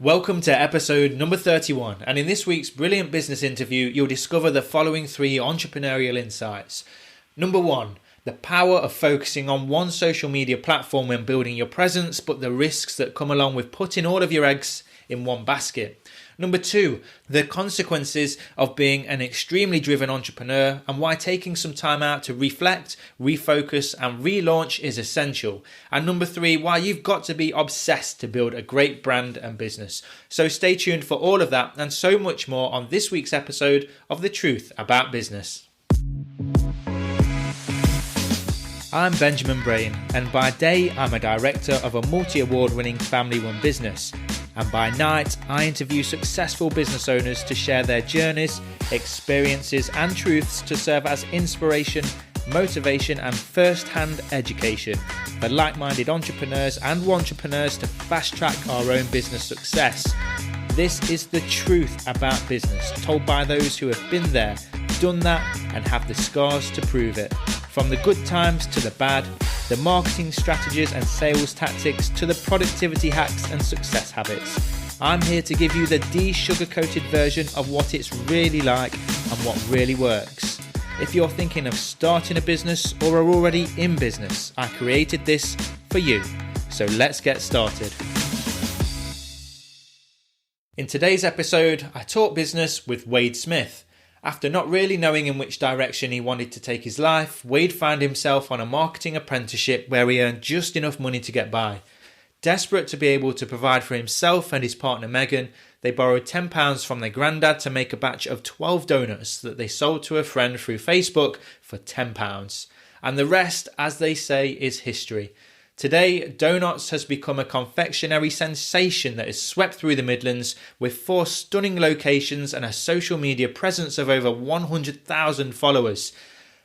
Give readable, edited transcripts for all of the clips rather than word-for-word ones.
Welcome to episode number 31, and in this week's brilliant business interview, you'll discover the following 3 entrepreneurial insights. Number 1, the power of focusing on one social media platform when building your presence, but the risks that come along with putting all of your eggs in one basket. Number 2, the consequences of being an extremely driven entrepreneur and why taking some time out to reflect, refocus and relaunch is essential. And number 3, why you've got to be obsessed to build a great brand and business. So stay tuned for all of that and so much more on this week's episode of The Truth About Business. I'm Benjamin Brain, and by day I'm a director of a multi-award winning family-run business. And by night, I interview successful business owners to share their journeys, experiences and truths to serve as inspiration, motivation and first-hand education for like-minded entrepreneurs and wantrepreneurs to fast-track our own business success. This is the truth about business, told by those who have been there, done that and have the scars to prove it. From the good times to the bad, the marketing strategies and sales tactics to the productivity hacks and success habits. I'm here to give you the de-sugar-coated version of what it's really like and what really works. If you're thinking of starting a business or are already in business, I created this for you. So let's get started. In today's episode, I talk business with Wade Smith. After not really knowing in which direction he wanted to take his life, Wade found himself on a marketing apprenticeship where he earned just enough money to get by. Desperate to be able to provide for himself and his partner Megan, they borrowed £10 from their granddad to make a batch of 12 donuts that they sold to a friend through Facebook for £10. And the rest, as they say, is history. Today, Doughnotts has become a confectionery sensation that has swept through the Midlands with 4 stunning locations and a social media presence of over 100,000 followers.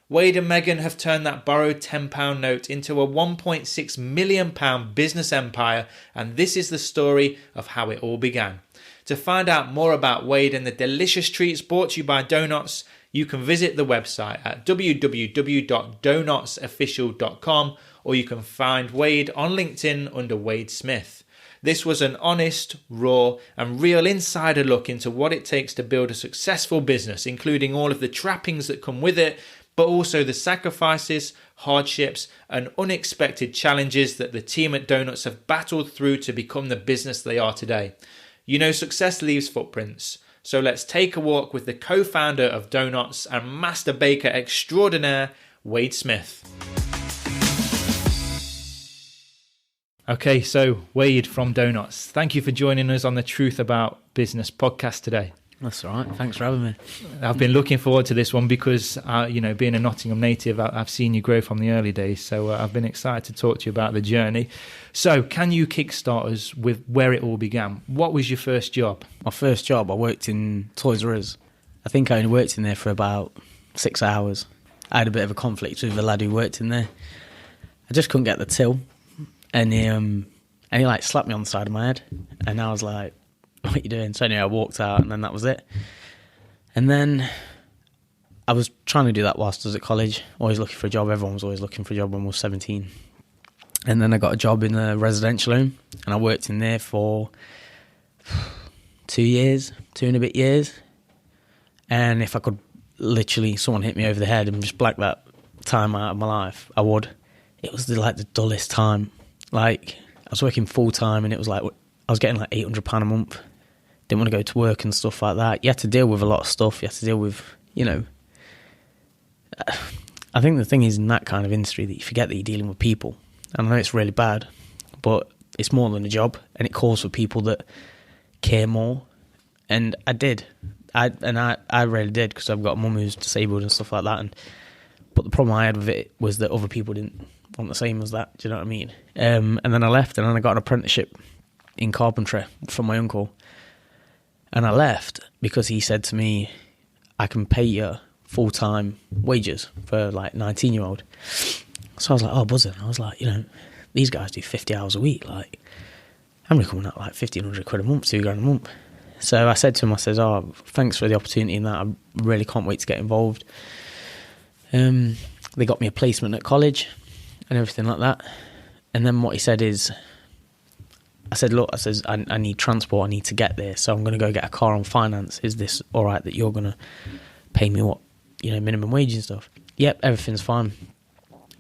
Wade and Megan have turned that borrowed £10 note into a £1.6 million business empire, and this is the story of how it all began. To find out more about Wade and the delicious treats brought to you by Doughnotts, you can visit the website at www.doughnottsofficial.com, or you can find Wade on LinkedIn under Wade Smith. This was an honest, raw and real insider look into what it takes to build a successful business, including all of the trappings that come with it, but also the sacrifices, hardships and unexpected challenges that the team at Doughnotts have battled through to become the business they are today. You know, success leaves footprints. So let's take a walk with the co-founder of Doughnotts and master baker extraordinaire, Wade Smith. Okay, so Wade from Doughnotts, thank you for joining us on the Truth About Business podcast today. That's all right. Thanks for having me. I've been looking forward to this one because, being a Nottingham native, I've seen you grow from the early days. So I've been excited to talk to you about the journey. So can you kickstart us with where it all began? What was your first job? My first job, I worked in Toys R Us. I think I only worked in there for about 6 hours. I had a bit of a conflict with the lad who worked in there. I just couldn't get the till. And he like slapped me on the side of my head. And I was like, what are you doing? So anyway, I walked out and then that was it. And then I was trying to do that whilst I was at college, always looking for a job. Everyone was always looking for a job when we were 17. And then I got a job in a residential home and I worked in there for 2 and a bit years. And if I could literally, someone hit me over the head and just black that time out of my life, I would. It was the dullest time. Like, I was working full time and it was like, I was getting like £800 a month. Didn't want to go to work and stuff like that. You had to deal with a lot of stuff. You had to deal with, I think the thing is in that kind of industry that you forget that you're dealing with people. And I know it's really bad, but it's more than a job and it calls for people that care more. And I did. I really did because I've got a mum who's disabled and stuff like that. But the problem I had with it was that other people didn't want the same as that. Do you know what I mean? And then I left and then I got an apprenticeship in carpentry from my uncle. And I left because he said to me, I can pay you full-time wages for like 19-year-old. So I was like, oh, buzzing. I was like, these guys do 50 hours a week. Like, I'm coming out like 1,500 quid a month, £2,000 a month. So I said to him, I said, oh, thanks for the opportunity and that. I really can't wait to get involved. They got me a placement at college and everything like that. And then what he said is, I said, look, I need transport, I need to get there, so I'm going to go get a car on finance. Is this all right that you're going to pay me minimum wage and stuff? Yep, everything's fine.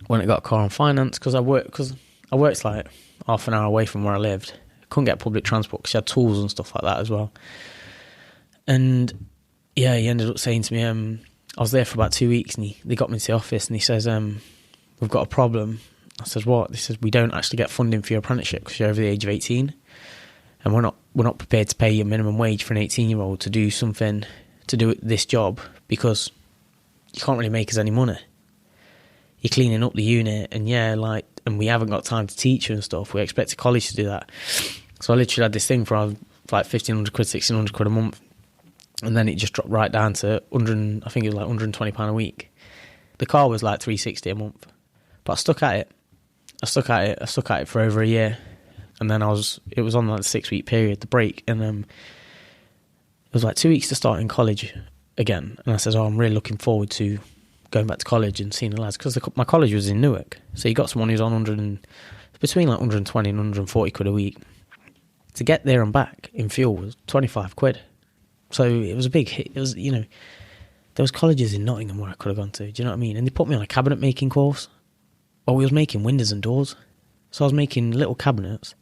When I got a car on finance, because I worked like half an hour away from where I lived. I couldn't get public transport because I had tools and stuff like that as well. And yeah, he ended up saying to me, I was there for about 2 weeks, and they got me to the office, and he says, we've got a problem. I says, what? He says, we don't actually get funding for your apprenticeship because you're over the age of 18, and we're not prepared to pay you minimum wage for an 18-year-old to do something, to do this job, because you can't really make us any money. You're cleaning up the unit, and and we haven't got time to teach you and stuff. We expect a college to do that. So I literally had this thing for like 1,500 quid, 1,600 quid a month, and then it just dropped right down to I think it was like £120 a week. The car was like £360 a month, but I stuck at it. I stuck at it for over a year, and then it was on like the 6-week period, the break, and it was like 2 weeks to start in college again. And I said, I'm really looking forward to going back to college and seeing the lads, because my college was in Newark, so you got someone who's on between like 120 and 140 quid a week. To get there and back in fuel was 25 quid. So it was a big hit. It was, there was colleges in Nottingham where I could have gone to, do you know what I mean? And they put me on a cabinet making course. Well, we was making windows and doors. So I was making little cabinets,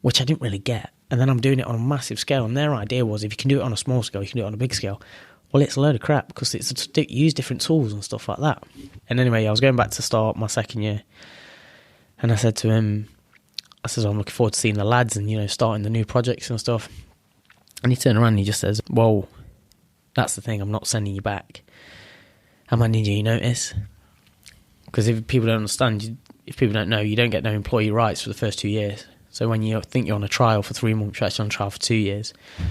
which I didn't really get. And then I'm doing it on a massive scale. And their idea was, if you can do it on a small scale, you can do it on a big scale. Well, it's a load of crap, because use different tools and stuff like that. And anyway, I was going back to start my second year. And I said to him, I'm looking forward to seeing the lads and, starting the new projects and stuff. And he turned around and he just says, well, that's the thing, I'm not sending you back. I might need you notice. Because if people don't understand, if people don't know, you don't get no employee rights for the first 2 years. So when you think you're on a trial for 3 months, you're actually on trial for 2 years. You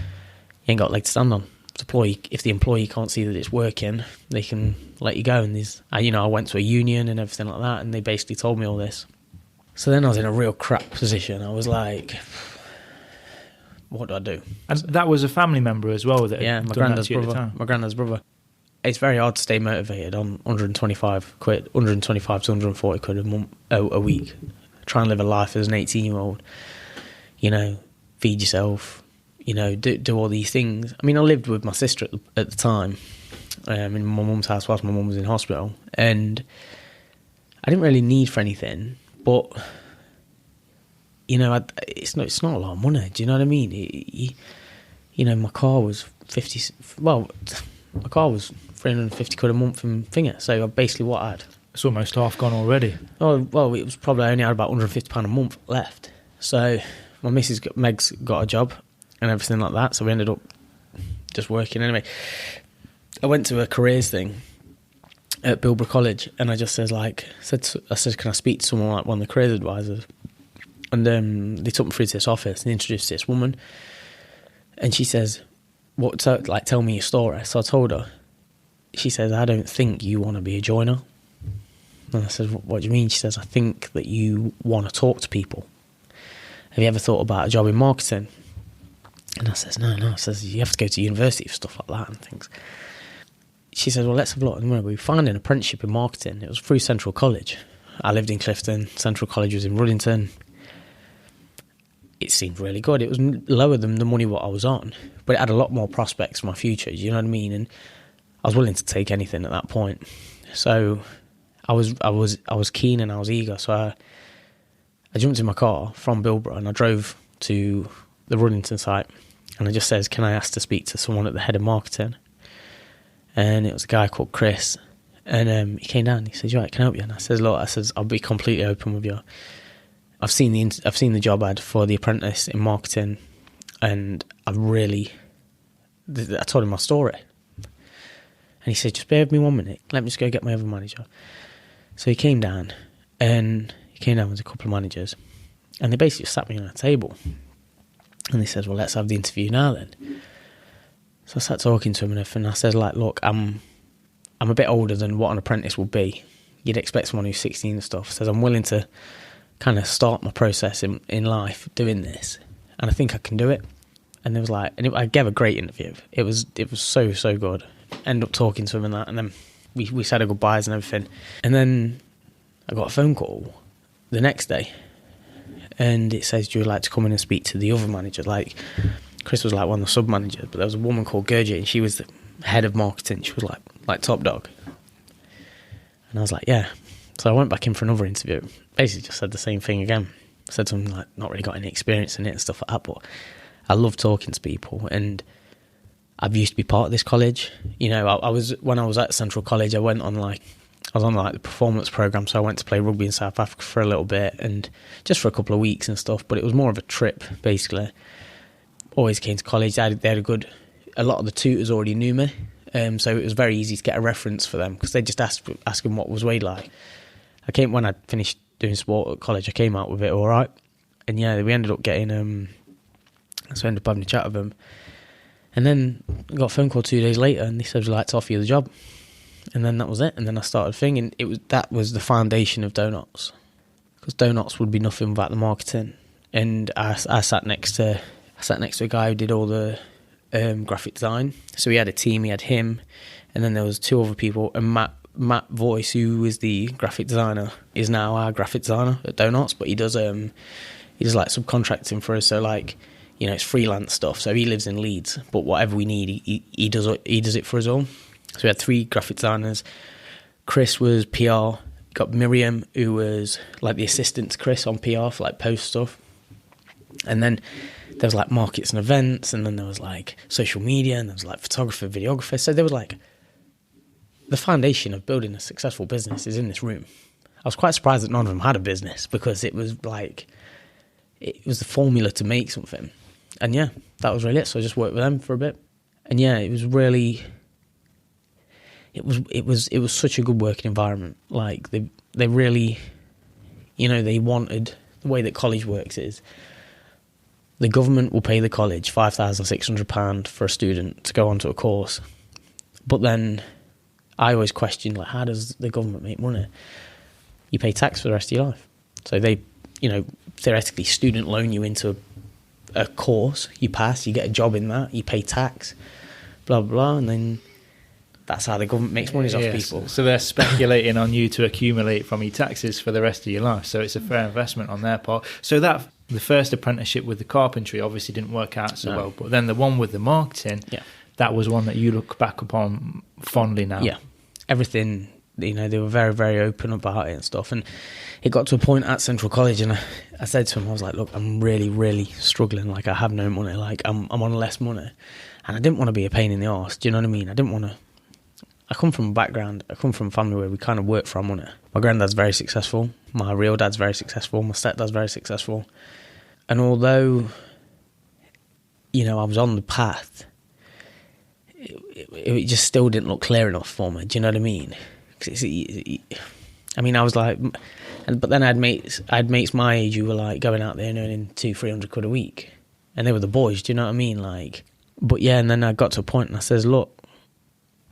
ain't got a leg to stand on. If the employee can't see that it's working, they can let you go. And I went to a union and everything like that, and they basically told me all this. So then I was in a real crap position. I was like, what do I do? And that was a family member as well? My granddad's brother. It's very hard to stay motivated on 125 to 140 quid a week. Try and live a life as an 18-year-old. Feed yourself. Do all these things. I mean, I lived with my sister at the time, in my mum's house whilst my mum was in hospital, and I didn't really need for anything, but it's not a lot of money. Do you know what I mean? My car was my car was 350 quid a month from Finger, so basically what I had. It's almost half gone already. Oh well, it was probably only had about £150 a month left. So my missus Meg's got a job and everything like that, so we ended up just working anyway. I went to a careers thing at Bilborough College, and I just said, can I speak to someone like one of the careers advisors? And they took me through to this office and introduced this woman, and she says, tell me your story. So I told her. She says, I don't think you want to be a joiner. And I said, what do you mean? She says, I think that you want to talk to people. Have you ever thought about a job in marketing? And I says, no. I says, you have to go to university for stuff like that and things. She says, well, let's have a look. And we found an apprenticeship in marketing. It was through Central College. I lived in Clifton. Central College was in Ruddington. It seemed really good. It was lower than the money what I was on, but it had a lot more prospects for my future. You know what I mean? And I was willing to take anything at that point. So I was keen and I was eager. So I jumped in my car from Bilborough and I drove to the Ruddington site, and I just says, can I ask to speak to someone at the head of marketing? And it was a guy called Chris, and he came down and he says, you right, can I help you? And I says, look, I'll be completely open with you. I've seen the job ad for the apprentice in marketing, and I told him my story. And he said, just bear with me 1 minute, let me just go get my other manager. So he came down with a couple of managers, and they basically just sat me on a table. And they said, well, let's have the interview now then. So I sat talking to him and everything. I said, look, I'm a bit older than what an apprentice would be. You'd expect someone who's 16 and stuff. Says, I'm willing to kind of start my process in life doing this, and I think I can do it. And it was I gave a great interview. It was so good. Ended up talking to him and that, and then we said our goodbyes and everything. And then I got a phone call the next day, and it says, do you like to come in and speak to the other manager? Like, Chris was like one of the sub-managers, but there was a woman called Gurjit, and she was the head of marketing. She was like top dog. And I was like, yeah. So I went back in for another interview. Basically just said the same thing again. Said something like, not really got any experience in it and stuff like that, but I love talking to people, and I've used to be part of this college. You know, when I was at Central College, I was on the performance program, so I went to play rugby in South Africa for a little bit, and just for a couple of weeks and stuff, but it was more of a trip, basically. Always came to college, they had a lot of the tutors already knew me, so it was very easy to get a reference for them, because they just asked them what was Wade like. When I finished doing sport at college, I came out with it all right, and yeah, we ended up getting, so I ended up having a chat with them, and then I got a phone call 2 days later, and they said, we'd like to offer you the job. And then that was it. And then I started thinking that was the foundation of Doughnotts, because Doughnotts would be nothing without the marketing. And I sat next to a guy who did all the graphic design. So he had a team. He had him, and then there was two other people. And Matt Voice, who was the graphic designer, is now our graphic designer at Doughnotts. But he does like subcontracting for us. So like, you know, it's freelance stuff. So he lives in Leeds, but whatever we need, he does it for us all. So we had 3 graphic designers. Chris was PR. Got Miriam, who was like the assistant to Chris on PR for like post stuff. And then there was like markets and events, and then there was like social media, and there was like photographer, videographer. So there was like the foundation of building a successful business is in this room. I was quite surprised that none of them had a business, because it was the formula to make something. And yeah, that was really it. So I just worked with them for a bit. And yeah, it was really... It was such a good working environment. Like they really, you know, they wanted, the way that college works is the government will pay the college £5,600 for a student to go onto a course. But then I always question, like, how does the government make money? You pay tax for the rest of your life. So they, you know, theoretically student loan you into a course, you pass, you get a job in that, you pay tax, blah, blah, blah, and then that's how the government makes money off people. So they're speculating on you to accumulate from your taxes for the rest of your life. So it's a fair investment on their part. So that the first apprenticeship with the carpentry obviously didn't work out so well. But then the one with the marketing, that was one that you look back upon fondly now. Yeah. Everything, you know, they were very, very open about it and stuff. And it got to a point at Central College, and I said to him, I was like, look, I'm really, really struggling. Like, I have no money. Like, I'm on less money. And I didn't want to be a pain in the arse. Do you know what I mean? I come from a family where we kind of work for our money. My granddad's very successful. My real dad's very successful. My stepdad's very successful. And although, you know, I was on the path, it just still didn't look clear enough for me. Do you know what I mean? I was like, but then I had mates my age who were like going out there and earning 200-300 quid a week, and they were the boys. Do you know what I mean? Like, but yeah, and then I got to a point and I says, look.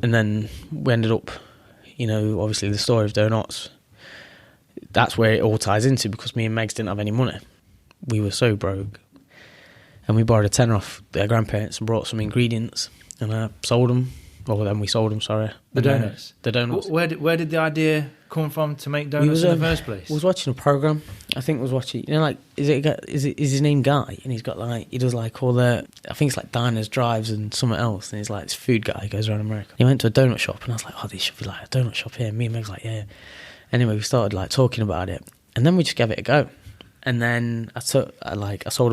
And then we ended up, you know, obviously the story of Doughnotts, that's where it all ties into, because me and Megs didn't have any money. We were so broke. And we borrowed a tenner off their grandparents and brought some ingredients, and I sold them. Well, then we sold them, sorry. The donuts? The donuts. Where did the idea come from to make donuts in the first place? I was watching a programme. I think I was watching, you know, like, is his name Guy? And he's got like, he does like all the, I think it's like diners, drives and something else. And he's like this food guy, he goes around America. He went to a donut shop, and I was like, oh, there should be like a donut shop here. And me and Meg's like, yeah. Anyway, we started like talking about it, and then we just gave it a go. And then I sold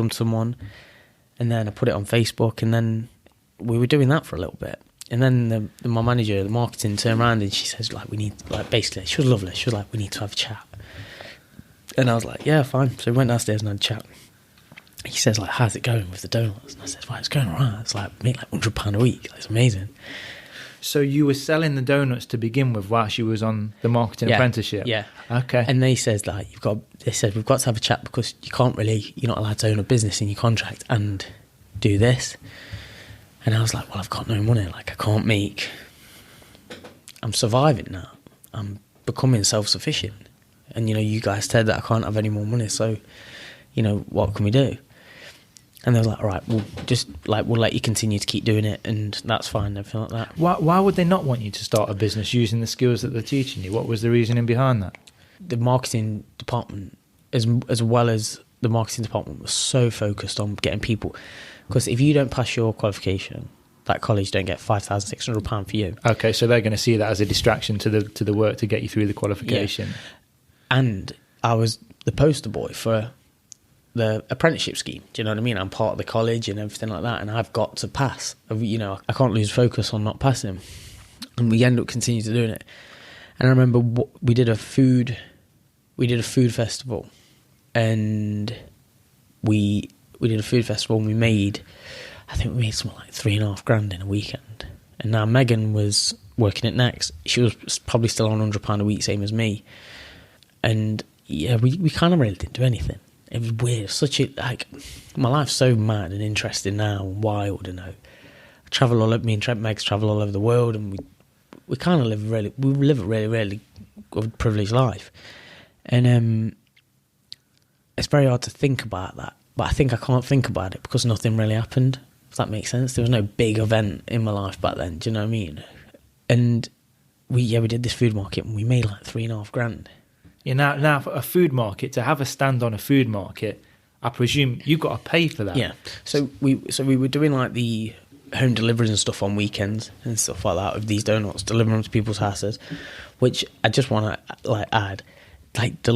them to someone, and then I put it on Facebook, and then we were doing that for a little bit. And then my manager, the marketing, turned around and she says, like, we need, like, basically, she was lovely. She was like, we need to have a chat. And I was like, yeah, fine. So we went downstairs and had a chat. He says, like, how's it going with the donuts? And I said, well, it's going all right. It's like, make like £100 a week. Like, it's amazing. So you were selling the donuts to begin with while she was on the marketing apprenticeship? Yeah. Okay. And they said, like, they said, we've got to have a chat, because you're not allowed to own a business in your contract and do this. And I was like, well, I've got no money. Like, I'm surviving now. I'm becoming self-sufficient. And, you know, you guys said that I can't have any more money. So, you know, what can we do? And they were like, all right, we'll let you continue to keep doing it, and that's fine, everything like that. Why would they not want you to start a business using the skills that they're teaching you? What was the reasoning behind that? The marketing department, as well as the marketing department was so focused on getting people, because if you don't pass your qualification, that college don't get £5,600 for you. Okay, so they're going to see that as a distraction to the work to get you through the qualification. Yeah. And I was the poster boy for the apprenticeship scheme. Do you know what I mean? I'm part of the college and everything like that, and I've got to pass. You know, I can't lose focus on not passing. And we end up continuing to doing it. And I remember we did a food festival, and we did a food festival, and we made something like $3,500 in a weekend. And now Megan was working at Next. She was probably still on £100 a week, same as me. And yeah, we kind of really didn't do anything. It was weird. My life's so mad and interesting now and wild, you know. I travel all over, me and Megs travel all over the world, and we kind of live a really, really good, privileged life. And it's very hard to think about that. But I think I can't think about it because nothing really happened, if that makes sense. There was no big event in my life back then, do you know what I mean? And we did this food market, and we made like £3,500. Yeah, now for a food market, to have a stand on a food market, I presume you've got to pay for that. Yeah. So we were doing like the home deliveries and stuff on weekends and stuff like that of these donuts, delivering them to people's houses, which I just want to add, it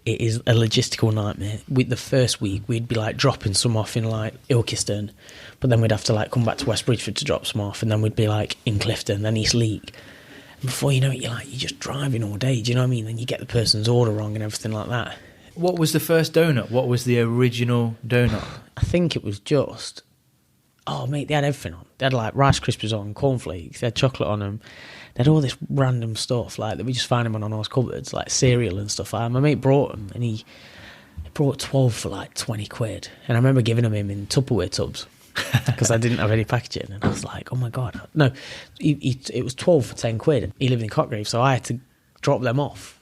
is a logistical nightmare. The first week we'd be like dropping some off in like Ilkeston, but then we'd have to like come back to West Bridgeford to drop some off, and then we'd be like in Clifton, then East Leek. And before you know it, you're just driving all day. Do you know what I mean? Then you get the person's order wrong and everything like that. What was the first donut? What was the original donut? I think it was just, mate, they had everything on. They had like Rice Krispies on, cornflakes, they had chocolate on them. They had all this random stuff like that we just find them on our cupboards, like cereal and stuff like that. My mate brought them, and he brought 12 for like £20. And I remember giving them him in Tupperware tubs because I didn't have any packaging. And I was like, oh my God. No, it was 12 for £10. He lived in Cotgrave, so I had to drop them off.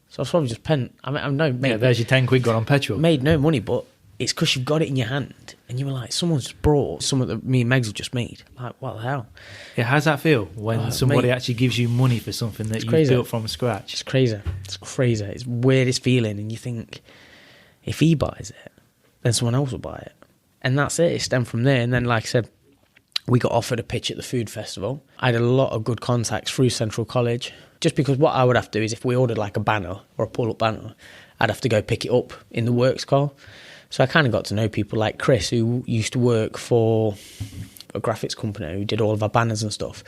So I was probably just there's your £10 gone on petrol. Made no money, but it's because you've got it in your hand, and you were like, someone's just brought something that me and Megs have just made. Like, what the hell? Yeah, how's that feel when somebody actually gives you money for something that you built from scratch? It's crazy. It's crazy. It's the weirdest feeling, and you think, if he buys it, then someone else will buy it. And that's it. It stemmed from there. And then, like I said, we got offered a pitch at the food festival. I had a lot of good contacts through Central College, just because what I would have to do is if we ordered like a banner or a pull-up banner, I'd have to go pick it up in the works car. So I kind of got to know people like Chris, who used to work for a graphics company who did all of our banners and stuff.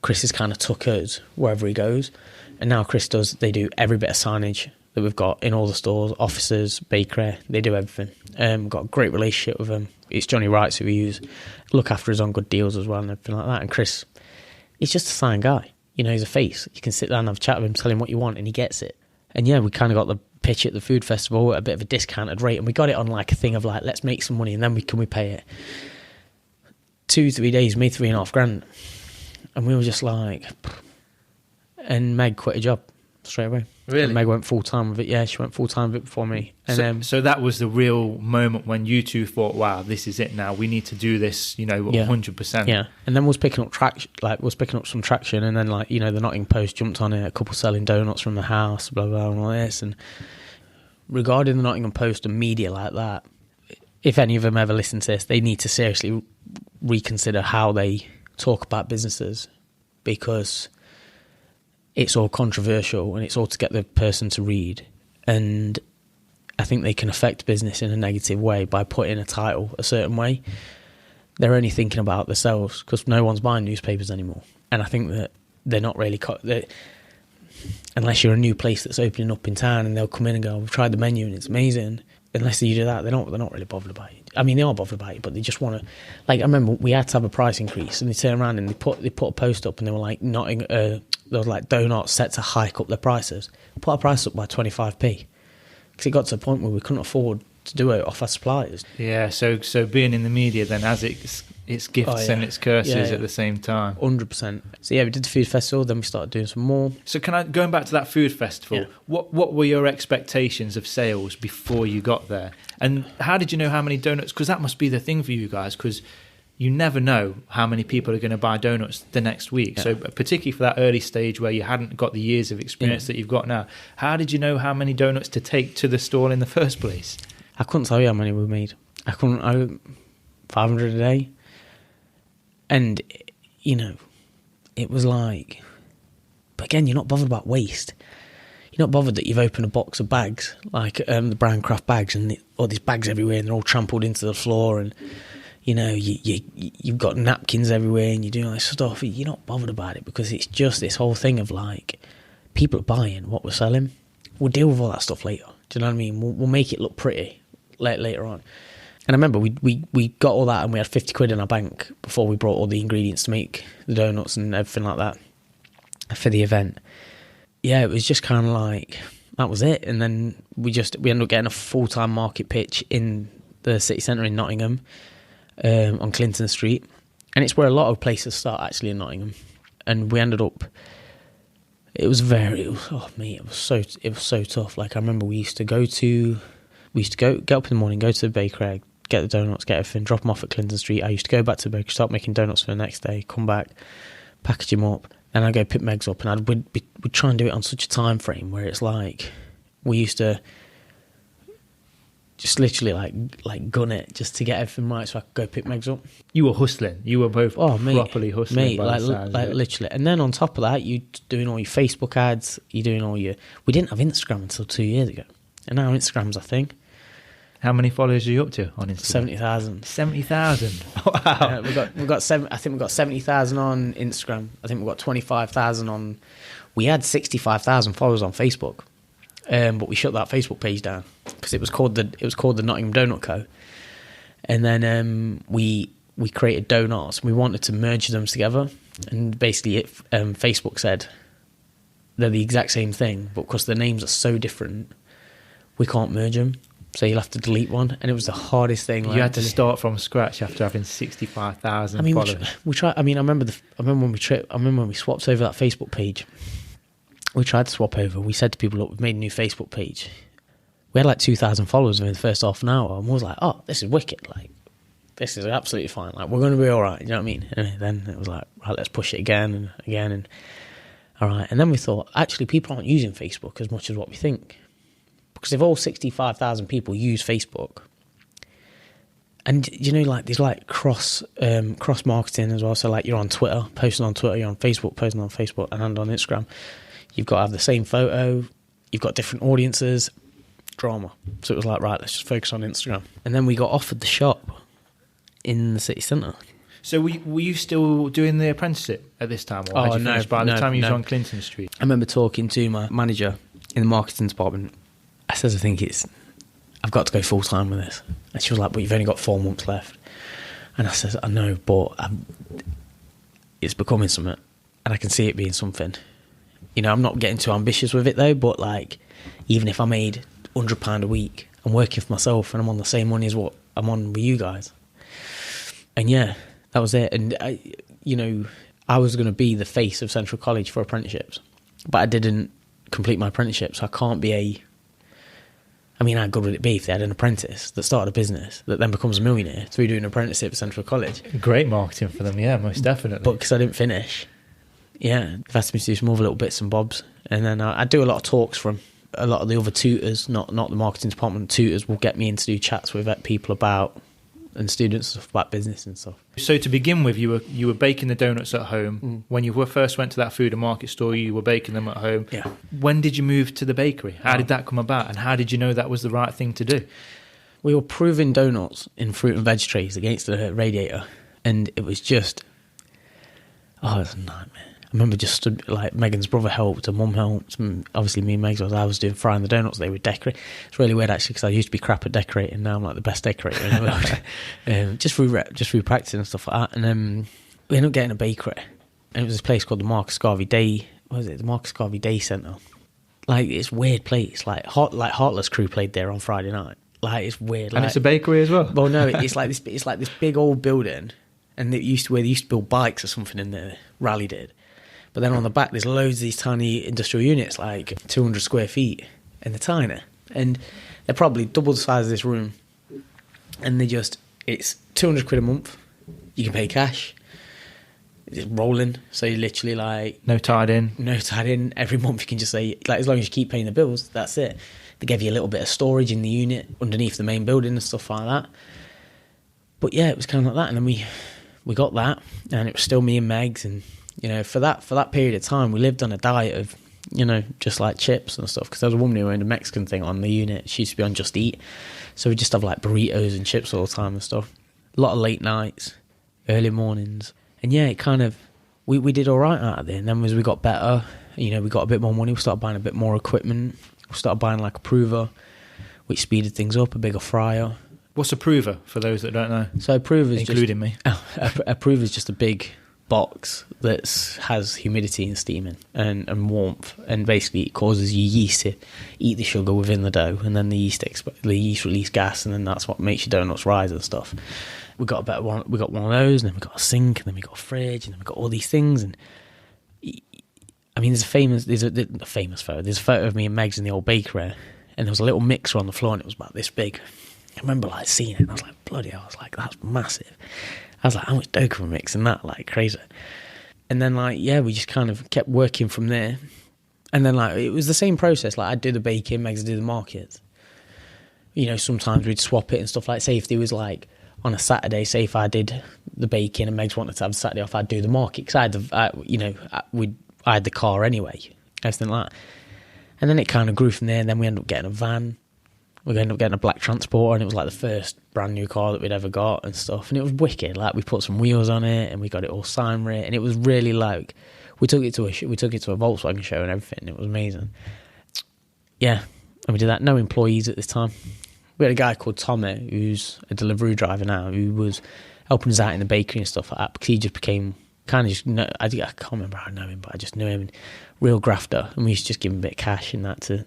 Chris has kind of took us wherever he goes. And now they do every bit of signage that we've got in all the stores, offices, bakery, they do everything. Got a great relationship with them. It's Johnny Wrights who we use. Look after us on good deals as well and everything like that. And Chris, he's just a fine guy. You know, he's a face. You can sit down and have a chat with him, tell him what you want, and he gets it. And yeah, we kind of got the pitch at the food festival at a bit of a discounted rate, and we got it on like a thing of like, let's make some money and then can we pay it. 2-3 days, made £3,500. And we were just like, and Meg quit her job straight away. Really? And Meg went full-time with it. Yeah, she went full-time with it before me. And so that was the real moment when you two thought, wow, this is it now. We need to do this, 100%. Yeah. And then we was picking up some traction, and then the Nottingham Post jumped on it, a couple selling donuts from the house, blah, blah, and all this. And regarding the Nottingham Post and media like that, if any of them ever listen to this, they need to seriously reconsider how they talk about businesses, because it's all controversial and it's all to get the person to read. And I think they can affect business in a negative way by putting a title a certain way. They're only thinking about themselves because no one's buying newspapers anymore. And I think that they're not really... unless you're a new place that's opening up in town and they'll come in and go, we've tried the menu and it's amazing. Unless you do that, they're not really bothered about it. I mean, they are bothered about it, but they just want to... I remember we had to have a price increase, and they turned around and they put a post up, and they were like, there was like Doughnotts set to hike up their prices. Put our price up by 25p, because it got to a point where we couldn't afford to do it off our suppliers. Yeah, so being in the media then has its gifts and its curses at the same time. 100%. So yeah, we did the food festival, then we started doing some more. So going back to that food festival, what were your expectations of sales before you got there? And how did you know how many donuts? Because that must be the thing for you guys, because you never know how many people are going to buy donuts the next week. Yeah. So particularly for that early stage where you hadn't got the years of experience that you've got now, how did you know how many donuts to take to the stall in the first place? I couldn't tell you how many we made. 500 a day. And, you know, it was like... But again, you're not bothered about waste. You're not bothered that you've opened a box of bags, like the brown craft bags, and all these bags everywhere, and they're all trampled into the floor, and... You know, you've got napkins everywhere and you're doing all this stuff. You're not bothered about it because it's just this whole thing of like, people are buying what we're selling. We'll deal with all that stuff later. Do you know what I mean? We'll make it look pretty later on. And I remember we got all that and we had 50 quid in our bank before we brought all the ingredients to make the donuts and everything like that for the event. Yeah, it was just kind of like, that was it. And then we ended up getting a full-time market pitch in the city centre in Nottingham. On Clinton Street, and it's where a lot of places start actually in Nottingham. And we ended up, it was so tough. Like I remember we used to get up in the morning, go to the bakery, get the donuts, get everything, drop them off at Clinton Street. I used to go back to the bakery, start making donuts for the next day, come back, package them up, and I'd go pick my eggs up, and we'd try and do it on such a time frame where it's like we used to just literally like gun it just to get everything right so I could go pick my eggs up. You were hustling. You were both properly hustling. Mate, like literally. And then on top of that, you're doing all your Facebook ads, you're doing all your... We didn't have Instagram until 2 years ago. And now Instagram's a thing. How many followers are you up to on Instagram? 70,000. 70,000? Wow. We've got 70,000 on Instagram. I think we've got 25,000 on... We had 65,000 followers on Facebook. But we shut that Facebook page down because it was called the Nottingham Donut Co. And then we created Doughnotts. We wanted to merge them together, and basically Facebook said they're the exact same thing, but because the names are so different, we can't merge them. So you'll have to delete one, and it was the hardest thing. You had to start from scratch after having 65,000 followers. We tried. I remember when we swapped over that Facebook page. We tried to swap over. We said to people, look, we've made a new Facebook page. We had like 2,000 followers within the first half an hour, and we was like, oh, this is wicked. Like, this is absolutely fine. Like, we're going to be all right. You know what I mean? And then it was like, right, let's push it again and again. And all right. And then we thought, actually, people aren't using Facebook as much as what we think. Because if all 65,000 people use Facebook, and you know, like there's like cross marketing as well. So like you're on Twitter, posting on Twitter, you're on Facebook, posting on Facebook, and on Instagram. You've got to have the same photo. You've got different audiences. Drama. So it was like, right, let's just focus on Instagram. And then we got offered the shop in the city centre. So were you still doing the apprenticeship at this time? Or had you finished by the time you was on Clinton Street? I remember talking to my manager in the marketing department. I said, I've got to go full time with this. And she was like, but you've only got 4 months left. And I said, I know, but it's becoming something. And I can see it being something. You know, I'm not getting too ambitious with it though, but like, even if I made £100 a week, I'm working for myself and I'm on the same money as what I'm on with you guys. And yeah, that was it. And I was going to be the face of Central College for apprenticeships, but I didn't complete my apprenticeship, so I can't be how good would it be if they had an apprentice that started a business that then becomes a millionaire through doing an apprenticeship at Central College? Great marketing for them, yeah, most definitely. But because I didn't finish, yeah, they've asked me to do some other little bits and bobs. And then I do a lot of talks from a lot of the other tutors, not the marketing department tutors, will get me in to do chats with people about, and students, stuff about business and stuff. So to begin with, you were baking the donuts at home. Mm. When you first went to that food and market store, you were baking them at home. Yeah. When did you move to the bakery? How did that come about? And how did you know that was the right thing to do? We were proving donuts in fruit and veg trays against the radiator, and it was just, it was a nightmare. I remember just stood, like, Megan's brother helped, her mum helped, and obviously me and Meg, I was doing frying the donuts, they would decorate. It's really weird, actually, because I used to be crap at decorating, now I'm like the best decorator in the world. Just through practicing and stuff like that. And then we ended up getting a bakery, and it was this place called the Marcus Garvey Day, the Marcus Garvey Day Centre. Like, it's a weird place, like Heartless Crew played there on Friday night. Like, it's weird. And it's a bakery as well? Well, no, it's like this big old building, and they used to build bikes or something in there, Rally did. But then on the back, there's loads of these tiny industrial units, like 200 square feet, and they're tiny. And they're probably double the size of this room. And it's 200 quid a month. you can pay cash. It's rolling, so you literally like no tied in. Every month you can just say, like, as long as you keep paying the bills, that's it. They gave you a little bit of storage in the unit underneath the main building and stuff like that. But yeah, it was kind of like that, and then we got that, and it was still me and Megs, and you know, for that period of time, we lived on a diet of, you know, just like chips and stuff, because there was a woman who owned a Mexican thing on the unit. She used to be on Just Eat, so we just have like burritos and chips all the time and stuff. A lot of late nights, early mornings. And yeah, it kind of, we did all right out of there. And then as we got better, you know, we got a bit more money, we started buying a bit more equipment. We started buying like a prover, which speeded things up, a bigger fryer. What's a prover, for those that don't know? So a prover is including me. A prover is just a big box that has humidity and steaming and warmth, and basically it causes your yeast to eat the sugar within the dough, and then the yeast release gas, and then that's what makes your donuts rise and stuff. We got one of those, and then we got a sink, and then we got a fridge, and then we got all these things. And I mean, there's a photo of me and Megs in the old bakery, and there was a little mixer on the floor, and it was about this big. I remember like seeing it, and I was like, bloody hell, I was like, that's massive. I was like, how much dough can we mix in that? Like, crazy. And then like, yeah, we just kind of kept working from there. And then like, it was the same process. Like, I'd do the baking, Megs would do the markets. You know, sometimes we'd swap it and stuff. Like, say if there was like, on a Saturday, say if I did the baking and Megs wanted to have Saturday off, I'd do the market, because I had the car anyway, everything like that. And then it kind of grew from there, and then we ended up getting a van. We ended up getting a black Transporter, and it was like the first brand new car that we'd ever got and stuff. And it was wicked. Like, we put some wheels on it, and we got it all sign writ, and it was really like, we took it to a Volkswagen show and everything, and it was amazing. Yeah, and we did that. No employees at this time. We had a guy called Tommy, who's a delivery driver now, who was helping us out in the bakery and stuff like that, because he just became kind of just, I can't remember how I know him, but I just knew him, real grafter, and we used to just give him a bit of cash and that to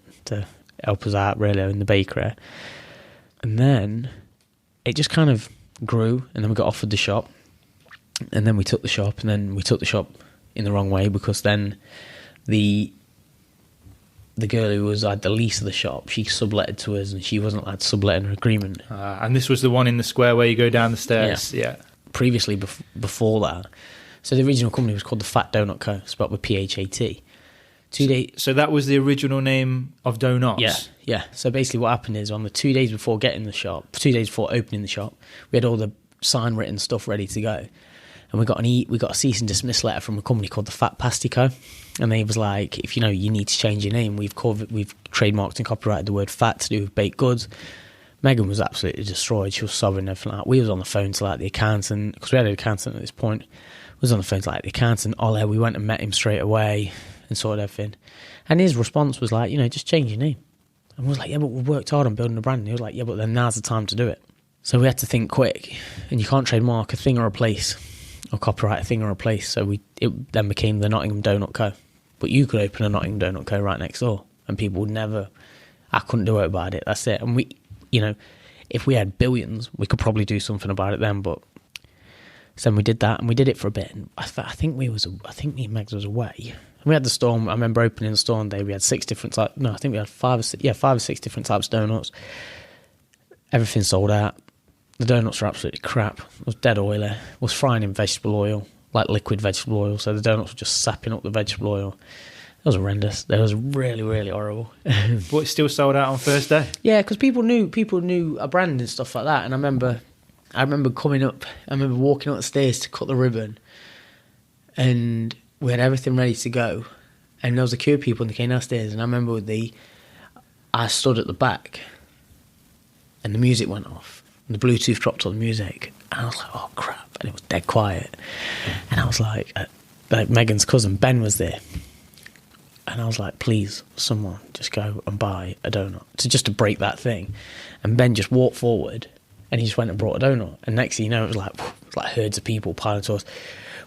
help us out really in the bakery. And then it just kind of grew, and then we got offered the shop, and then we took the shop, and then we took the shop in the wrong way, because then the girl who had the lease of the shop, she subletted to us, and she wasn't allowed to sublet in her agreement. And this was the one in the square where you go down the stairs? Yeah. Previously, before that. So the original company was called the Fat Donut Co., spelled with P-H-A-T. So that was the original name of Doughnotts? Yeah. So basically what happened is, on the 2 days before getting the shop, 2 days before opening the shop, we had all the sign written stuff ready to go. And we got a cease and dismiss letter from a company called the Fat Pasty Co. And they was like, if you know you need to change your name, we've trademarked and copyrighted the word fat to do with baked goods. Megan was absolutely destroyed. She was sobbing and everything like that. We was on the phone to like the accountant, because we had an accountant at this point. We was on the phone to like the accountant, Ole. We went and met him straight away and sorted everything. And his response was like, you know, just change your name. And we was like, yeah, but we've worked hard on building a brand. And he was like, yeah, but then now's the time to do it. So we had to think quick. And you can't trademark a thing or a place, or copyright a thing or a place. So it then became the Nottingham Donut Co. But you could open a Nottingham Donut Co. right next door, and people would never, I couldn't do it about it. That's it. And we, you know, if we had billions, we could probably do something about it then. But so then we did that, and we did it for a bit. And I think me and Megs was away. And we had the store. I remember opening the store one day. We had 6 different types. No, I think we had 5 or 6 different types of donuts. Everything sold out. The donuts were absolutely crap. It was dead oily. It was frying in vegetable oil, like liquid vegetable oil. So the donuts were just sapping up the vegetable oil. It was horrendous. It was really, really horrible. But it still sold out on first day? Yeah, because people knew a brand and stuff like that. And I remember coming up. I remember walking up the stairs to cut the ribbon, and we had everything ready to go. And there was a queue of people, and they came downstairs. And I remember I stood at the back, and the music went off. And the Bluetooth dropped on the music, and I was like, oh crap, and it was dead quiet. And I was like Megan's cousin Ben was there, and I was like, please, someone just go and buy a donut, just to break that thing. And Ben just walked forward, and he just went and brought a donut. And next thing you know, it was like herds of people piling to us.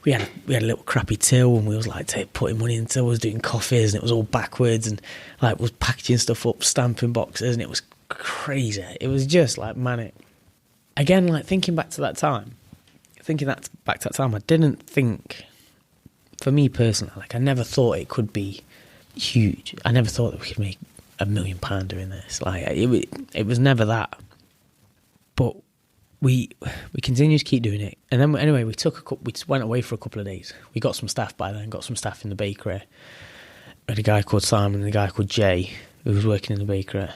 We had a little crappy till, and we was like putting money in the till, was doing coffees, and it was all backwards, and like was packaging stuff up, stamping boxes, and it was crazy. It was just like manic. Again, like thinking back to that time, I didn't think, for me personally, like I never thought it could be huge. I never thought that we could make £1 million doing this. Like it was never that. But we continued to keep doing it. And then anyway, we went away for a couple of days. We got some staff by then, got some staff in the bakery. We had a guy called Simon and a guy called Jay who was working in the bakery.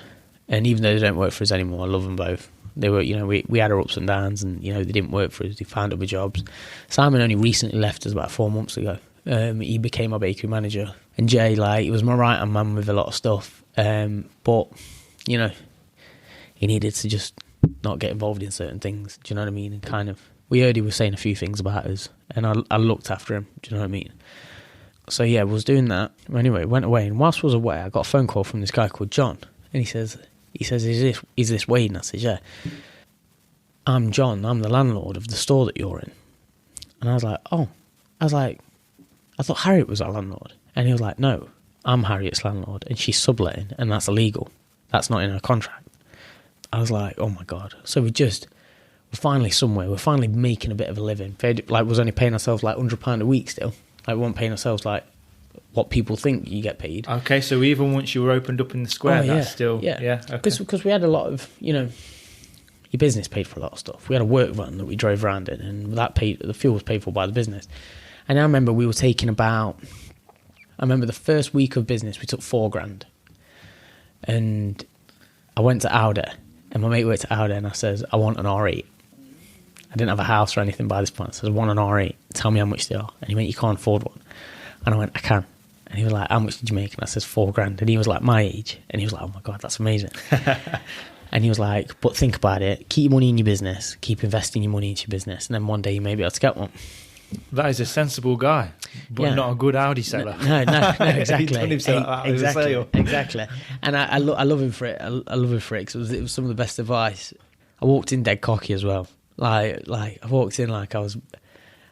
And even though they don't work for us anymore, I love them both. They were, we had our ups and downs, and, they didn't work for us. They found other jobs. Simon only recently left us about 4 months ago. He became our bakery manager. And Jay, he was my right-hand man with a lot of stuff. But, he needed to just not get involved in certain things. Do you know what I mean? And kind of, we heard he was saying a few things about us, and I looked after him. Do you know what I mean? So, yeah, I was doing that. Anyway, went away. And whilst I was away, I got a phone call from this guy called John. And he says, is this Wade? And I said, yeah. I'm John. I'm the landlord of the store that you're in. And I was like, oh. I thought Harriet was our landlord. And he was like, no, I'm Harriet's landlord, and she's subletting, and that's illegal. That's not in her contract. I was like, oh my God. So we're finally somewhere. We're finally making a bit of a living. Was only paying ourselves £100 a week still. We weren't paying ourselves what people think you get paid. Okay, so even once you were opened up in the square, that's still... Yeah. Because we had a lot of, your business paid for a lot of stuff. We had a work van that we drove around in, and the fuel was paid for by the business. And I remember we were taking the first week of business, we took $4,000. And I went to Audi, and my mate went to Audi, and I says, I want an R8. I didn't have a house or anything by this point. I said, I want an R8. Tell me how much they are. And he went, you can't afford one. And I went, I can. And he was like, how much did you make? And I said, $4,000. And he was like, my age. And he was like, oh my God, that's amazing. And he was like, but think about it. Keep your money in your business. Keep investing your money into your business. And then one day you may be able to get one. That is a sensible guy, but not a good Audi seller. No, exactly. Exactly. And I love him for it. I love him for it because it was some of the best advice. I walked in dead cocky as well. I walked in like I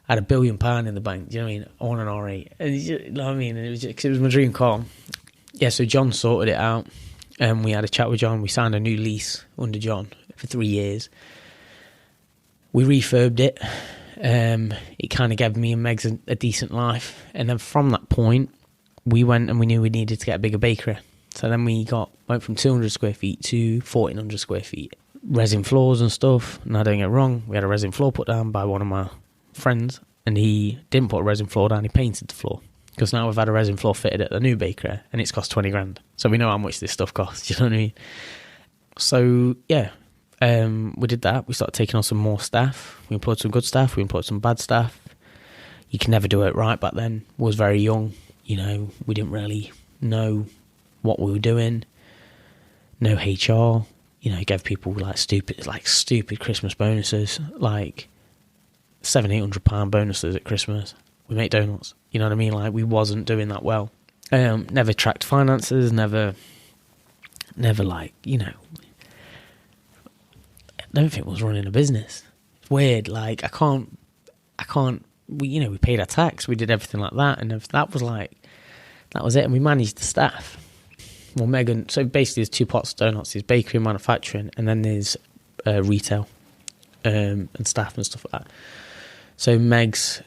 had £1 billion in the bank. Do you know what I mean? I want an R8. And you know what I mean? And it was my dream car. Yeah, so John sorted it out. And we had a chat with John. We signed a new lease under John for 3 years. We refurbed it. It kind of gave me and Megs a decent life. And then from that point, we went and we knew we needed to get a bigger bakery. So then we went from 200 square feet to 1,400 square feet. Resin floors and stuff. Now, don't get wrong, we had a resin floor put down by one of my friends, and he didn't put a resin floor down, he painted the floor. Because now we've had a resin floor fitted at the new bakery, and it's cost $20,000. So we know how much this stuff costs, you know what I mean? So, yeah. We did that. We started taking on some more staff. We employed some good staff. We employed some bad staff. You can never do it right back then. I was very young. We didn't really know what we were doing. No HR. Gave people stupid Christmas bonuses, like £700-800 bonuses at Christmas. We make donuts. You know what I mean? We wasn't doing that well. Never tracked finances. Never I don't think was running a business. It's weird. I can't. We paid our tax. We did everything like that, and that was it. And we managed the staff. Well, Megan. So basically, there's two pots of donuts. There's bakery and manufacturing, and then there's retail and staff and stuff like that. So Megs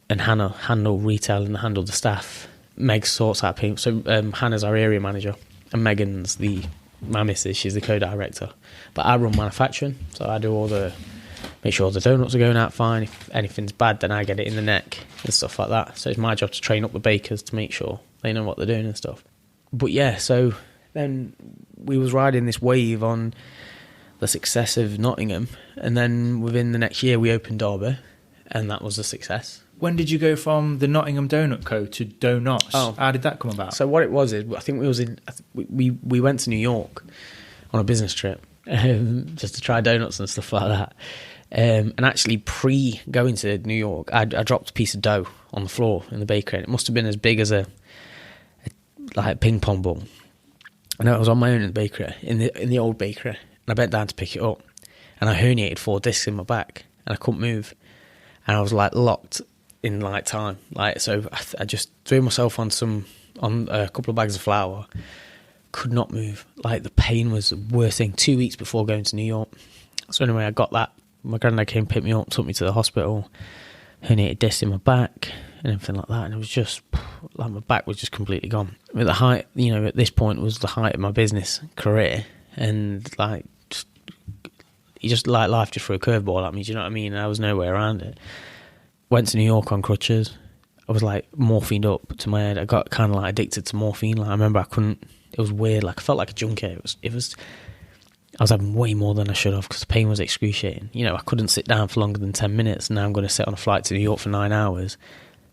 and Hannah handle retail and handle the staff. Meg sorts out people. So Hannah's our area manager, and Megan's my missus, she's the co-director. But I run manufacturing, so I do make sure the donuts are going out fine. If anything's bad, then I get it in the neck and stuff like that. So it's my job to train up the bakers to make sure they know what they're doing and stuff. But yeah, so then we was riding this wave on the success of Nottingham, and then within the next year we opened Derby, and that was a success. When did you go from the Nottingham Donut Co. to Doughnotts? Oh. How did that come about? So what it was is, I think we went to New York on a business trip just to try donuts and stuff like that. And actually, going to New York, I dropped a piece of dough on the floor in the bakery, and it must have been as big as a ping pong ball. And I was on my own in the bakery, in the old bakery, and I bent down to pick it up, and I herniated 4 discs in my back, and I couldn't move, and I was locked in time. So I just threw myself on a couple of bags of flour, could not move. The pain was the worst thing. 2 weeks before going to New York. So anyway, I got that. My granddad came, picked me up, took me to the hospital, herniated discs in my back and everything like that. And it was just, my back was just completely gone. At the height, at this point was the height of my business career. And he just like life just threw a curveball at me. Do you know what I mean? There was no way around it. Went to New York on crutches. I was like morphined up to my head. I got kind of like addicted to morphine. Like I remember I couldn't. It was weird. Like I felt like a junkie. It was. I was having way more than I should have because the pain was excruciating. You know, I couldn't sit down for longer than 10 minutes. And now I'm going to sit on a flight to New York for 9 hours.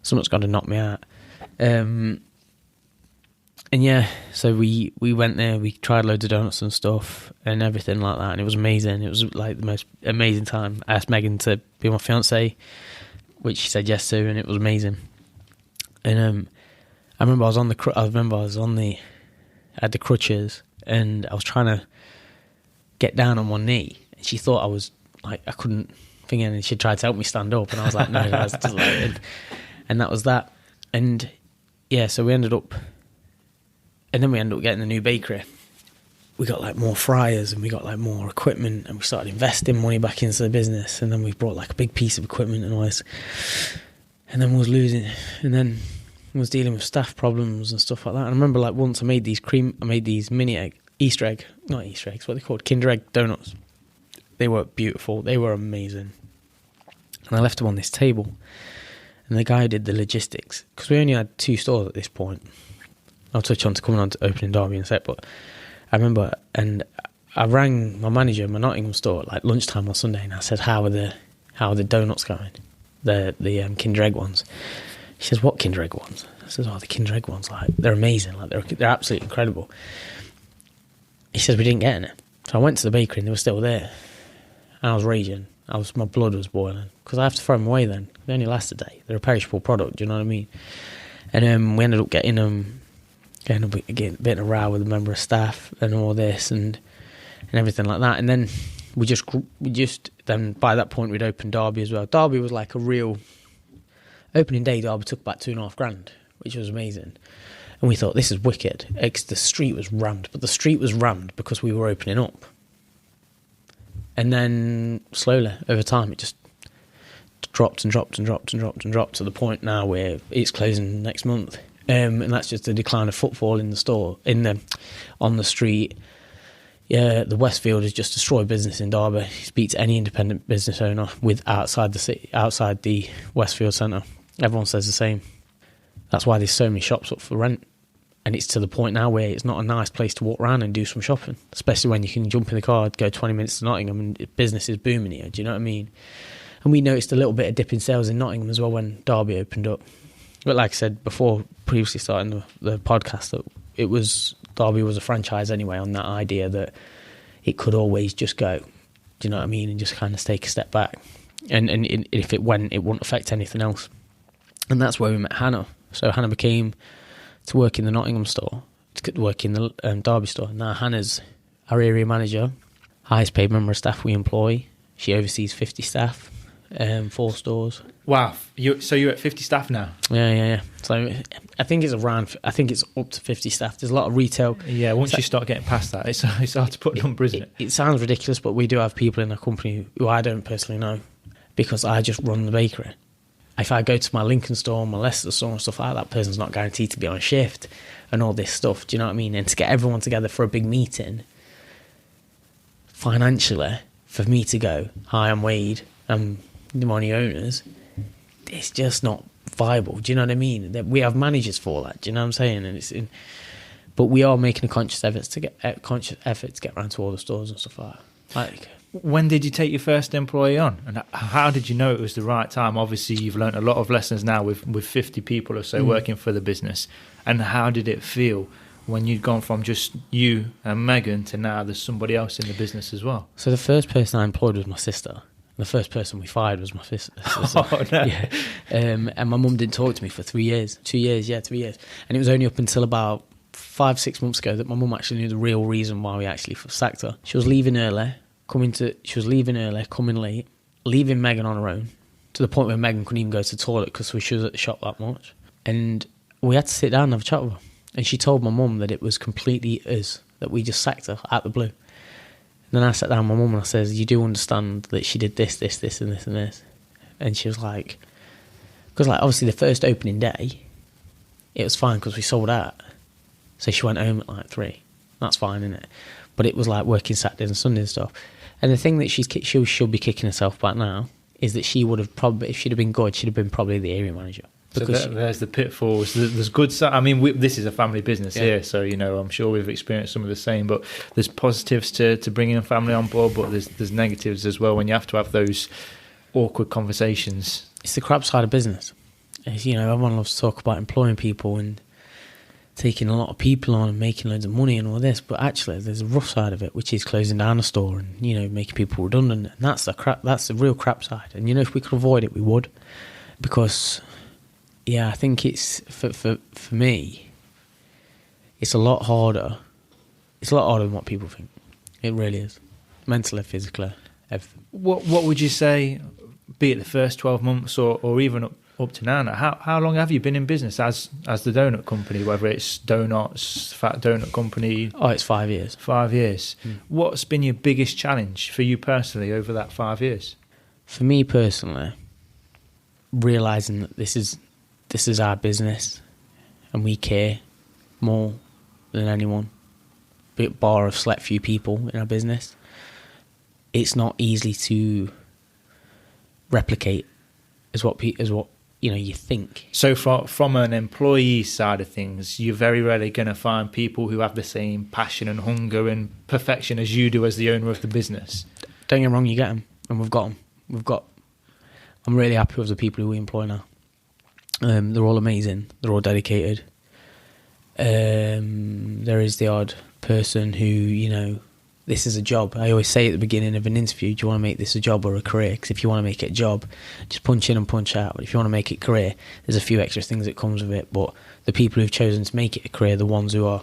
Someone's got to knock me out. And yeah, so we went there. We tried loads of donuts and stuff and everything like that. And it was amazing. It was like the most amazing time. I asked Megan to be my fiance, which she said yes to, and it was amazing. And I remember I had the crutches and I was trying to get down on one knee, and she thought I was like I couldn't think, and she tried to help me stand up, and I was like, no, I was just like, and that was that. And yeah, so we ended up getting a new bakery. We got like more fryers and we got like more equipment, and we started investing money back into the business, and then we brought like a big piece of equipment and all this, and then we was losing, and then I was dealing with staff problems and stuff like that. And I remember like once I made these mini Easter egg, not Easter eggs, what they called, Kinder Egg donuts. They were beautiful. They were amazing. And I left them on this table. And the guy who did the logistics, because we only had 2 stores at this point. I'll touch on to coming on to opening Derby in a sec, but I remember, and I rang my manager in my Nottingham store at like lunchtime on Sunday, and I said, how are the donuts going? The Kinder Egg ones. He says, what Kinder Egg ones? I said, the Kinder Egg ones, like they're amazing, like they're absolutely incredible. He says, we didn't get any. So I went to the bakery and they were still there. And I was raging. My blood was boiling. Because I have to throw them away then. They only last a day. They're a perishable product, do you know what I mean? And we ended up getting a bit of a row with a member of staff and all this and everything like that. And then we just then by that point we'd opened Derby as well. Derby was like a real... Opening day, Derby took about $2,500, which was amazing. And we thought, this is wicked. The street was rammed, but the street was rammed because we were opening up. And then slowly, over time, it just dropped and dropped and dropped and dropped and dropped to the point now where it's closing next month. And that's just the decline of footfall in the store, on the street. Yeah, the Westfield has just destroyed business in Derby. You speak to any independent business owner outside the city, outside the Westfield centre. Everyone says the same. That's why there's so many shops up for rent. And it's to the point now where it's not a nice place to walk around and do some shopping, especially when you can jump in the car, go 20 minutes to Nottingham and business is booming here. Do you know what I mean? And we noticed a little bit of dip in sales in Nottingham as well when Derby opened up. But like I said before, previously starting the podcast, that Derby was a franchise anyway, on that idea that it could always just go. Do you know what I mean? And just kind of take a step back. And if it went, it wouldn't affect anything else. And that's where we met Hannah. So Hannah became to work in the Nottingham store, to work in the Derby store. Now Hannah's our area manager, highest paid member of staff we employ. She oversees 50 staff, 4 stores. Wow, so you're at 50 staff now? Yeah. So I think it's up to 50 staff. There's a lot of retail. Yeah, once you start getting past that, it's hard to put a number, isn't it? It sounds ridiculous, but we do have people in our company who I don't personally know because I just run the bakery. If I go to my Lincoln store, my Leicester store and stuff like that person's not guaranteed to be on shift and all this stuff. Do you know what I mean? And to get everyone together for a big meeting, financially, for me to go, hi, I'm Wade, I'm one of the owners, it's just not viable. Do you know what I mean? We have managers for that. Do you know what I'm saying? And but we are making a conscious effort to get around to all the stores and stuff like that. When did you take your first employee on, and how did you know it was the right time? Obviously, you've learned a lot of lessons now with 50 people or so working for the business. And how did it feel when you'd gone from just you and Megan to now there's somebody else in the business as well? So the first person I employed was my sister. The first person we fired was my sister. Oh, no. Yeah. And my mum didn't talk to me for 3 years. 2 years, 3 years. And it was only up until about 5-6 months ago that my mum actually knew the real reason why we actually sacked her. She was leaving early, coming late, leaving Megan on her own, to the point where Megan couldn't even go to the toilet because she was at the shop that much. And we had to sit down and have a chat with her. And she told my mum that it was completely us, that we just sacked her out of the blue. And then I sat down with my mum and I said, you do understand that she did this, this, this, and this, and this. And she was like, because like obviously the first opening day, it was fine because we sold out. So she went home at like 3. That's fine, isn't it? But it was like working Saturdays and Sundays and stuff. And the thing that she'll be kicking herself about now is that she would have probably, if she'd have been good, she'd have been probably the area manager. So there's the pitfalls. There's good side. I mean, this is a family business here, so I'm sure we've experienced some of the same. But there's positives to bringing a family on board, but there's negatives as well when you have to have those awkward conversations. It's the crap side of business. Everyone loves to talk about employing people and taking a lot of people on and making loads of money and all this, but actually there's a rough side of it, which is closing down a store and making people redundant, and that's the real crap side. And if we could avoid it, we would, because I think it's for me, it's a lot harder. It's a lot harder than what people think. It really is, mentally, physically, everything. What would you say, be it the first 12 months or even up to now? How long have you been in business as the donut company, whether it's Doughnotts, Fat Donut Company? Oh, it's 5 years. 5 years. What's been your biggest challenge for you personally over that 5 years? For me personally, realising that this is our business and we care more than anyone, bar a select few people in our business. It's not easy to replicate as what you think. So from an employee side of things, you're very rarely going to find people who have the same passion and hunger and perfection as you do as the owner of the business. Don't get me wrong, you get them, and we've got them. I'm really happy with the people who we employ now. They're all amazing. They're all dedicated. There is the odd person who, this is a job. I always say at the beginning of an interview, do you want to make this a job or a career? Because if you want to make it a job, just punch in and punch out. But if you want to make it a career, there's a few extra things that comes with it. But the people who've chosen to make it a career are the ones who are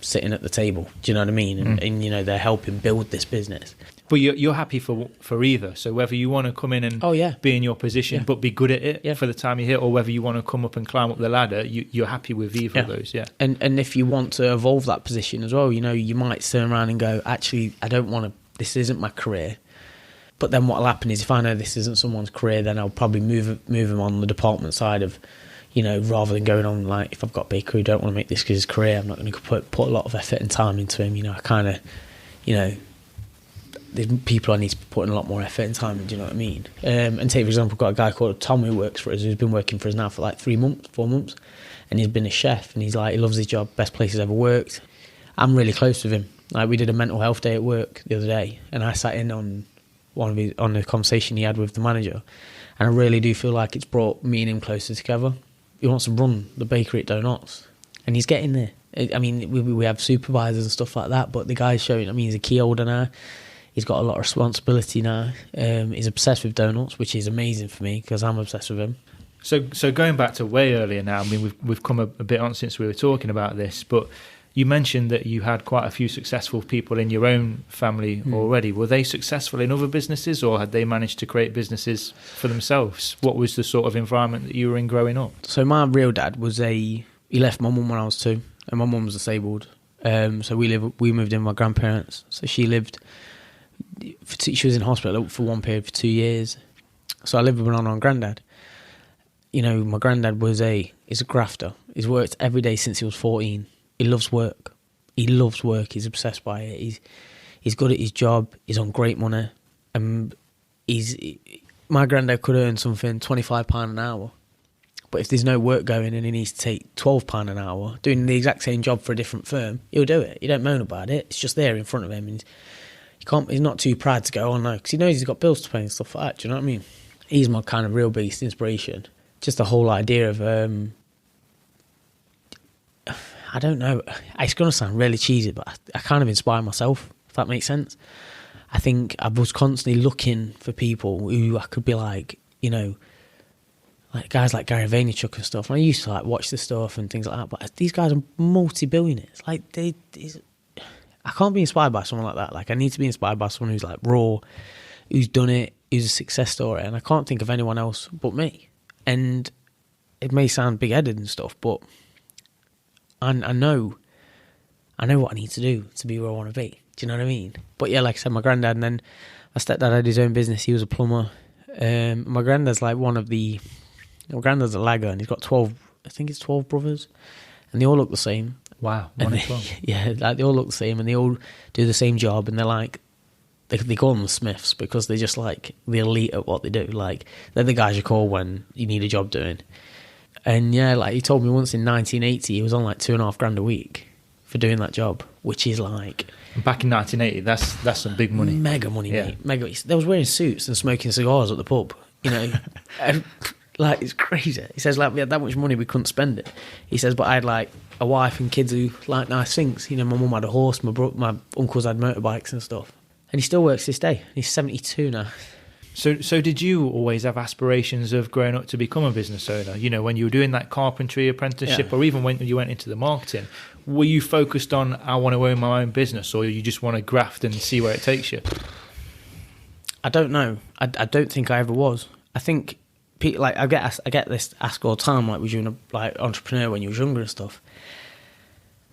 sitting at the table. Do you know what I mean? And they're helping build this business. But you're happy for either. So whether you want to come in and be in your position but be good at it for the time you're here, or whether you want to come up and climb up the ladder, you're happy with either of those. Yeah. And if you want to evolve that position as well, you might turn around and go, actually, I don't want to. This isn't my career. But then what'll happen is, if I know this isn't someone's career, then I'll probably move them on the department side of, rather than going on, like, if I've got a baker who don't want to make this his career, I'm not going to put a lot of effort and time into him. I kind of, there's people I need to put in a lot more effort and time in, do you know what I mean? And take, for example, got a guy called Tom who works for us, who's been working for us now for like 4 months, and he's been a chef, and he's like, he loves his job, best place he's ever worked. I'm really close with him. Like, we did a mental health day at work the other day, and I sat in on the conversation he had with the manager, and I really do feel like it's brought me and him closer together. He wants to run the bakery at Doughnotts, and he's getting there. I mean, we have supervisors and stuff like that, but the guy's showing, he's a key holder now. He's got a lot of responsibility now. He's obsessed with Doughnotts, which is amazing for me because I'm obsessed with him. So going back to way earlier now, I mean, we've come a bit on since we were talking about this, but you mentioned that you had quite a few successful people in your own family already. Were they successful in other businesses, or had they managed to create businesses for themselves? What was the sort of environment that you were in growing up? So my real dad he left my mum when I was 2, and my mum was disabled. So we moved in with my grandparents. So she lived... She was in hospital for one period for 2 years, so I lived with my nana and granddad. My granddad he's a grafter. He's worked every day since he was 14. He loves work. He's obsessed by it. He's good at his job. He's on great money. My granddad could earn something £25 an hour, but if there's no work going and he needs to take £12 an hour doing the exact same job for a different firm, he'll do it. He don't moan about it. It's just there in front of him, and he's not too proud to go, no, because he knows he's got bills to pay and stuff like that, do you know what I mean? He's my kind of real biggest inspiration. Just the whole idea of, I don't know, it's going to sound really cheesy, but I kind of inspire myself, if that makes sense. I think I was constantly looking for people who I could be like, like guys like Gary Vaynerchuk and stuff. And I used to like watch the stuff and things like that, but these guys are multi-billionaires. Like, I can't be inspired by someone like that. Like, I need to be inspired by someone who's like raw, who's done it, who's a success story. And I can't think of anyone else but me. And it may sound big-headed and stuff, but I know what I need to do to be where I want to be. Do you know what I mean? But yeah, like I said, my granddad, and then my stepdad had his own business. He was a plumber. My granddad's like my granddad's a lagger, and he's got 12 brothers, and they all look the same. Wow, 1 in 12. Yeah, like they all look the same, and they all do the same job, and they're like, they call them the Smiths because they're just like the elite at what they do. Like they're the guys you call when you need a job doing. And yeah, like he told me once in 1980 he was on like $2,500 a week for doing that job, which is like back in 1980. That's some big money, mega money, mate. Mega. They was wearing suits and smoking cigars at the pub. You know, and, like it's crazy. He says like we had that much money we couldn't spend it. He says, but I had like a wife and kids who like nice things. You know, my mum had a horse, my uncles had motorbikes and stuff. And he still works this day. He's 72 now. So did you always have aspirations of growing up to become a business owner? You know, when you were doing that carpentry apprenticeship, or even when you went into the marketing, were you focused on I want to own my own business, or you just want to graft and see where it takes you? I don't know. I don't think I ever was. I think like I get this asked all the time, like was you an like entrepreneur when you were younger and stuff.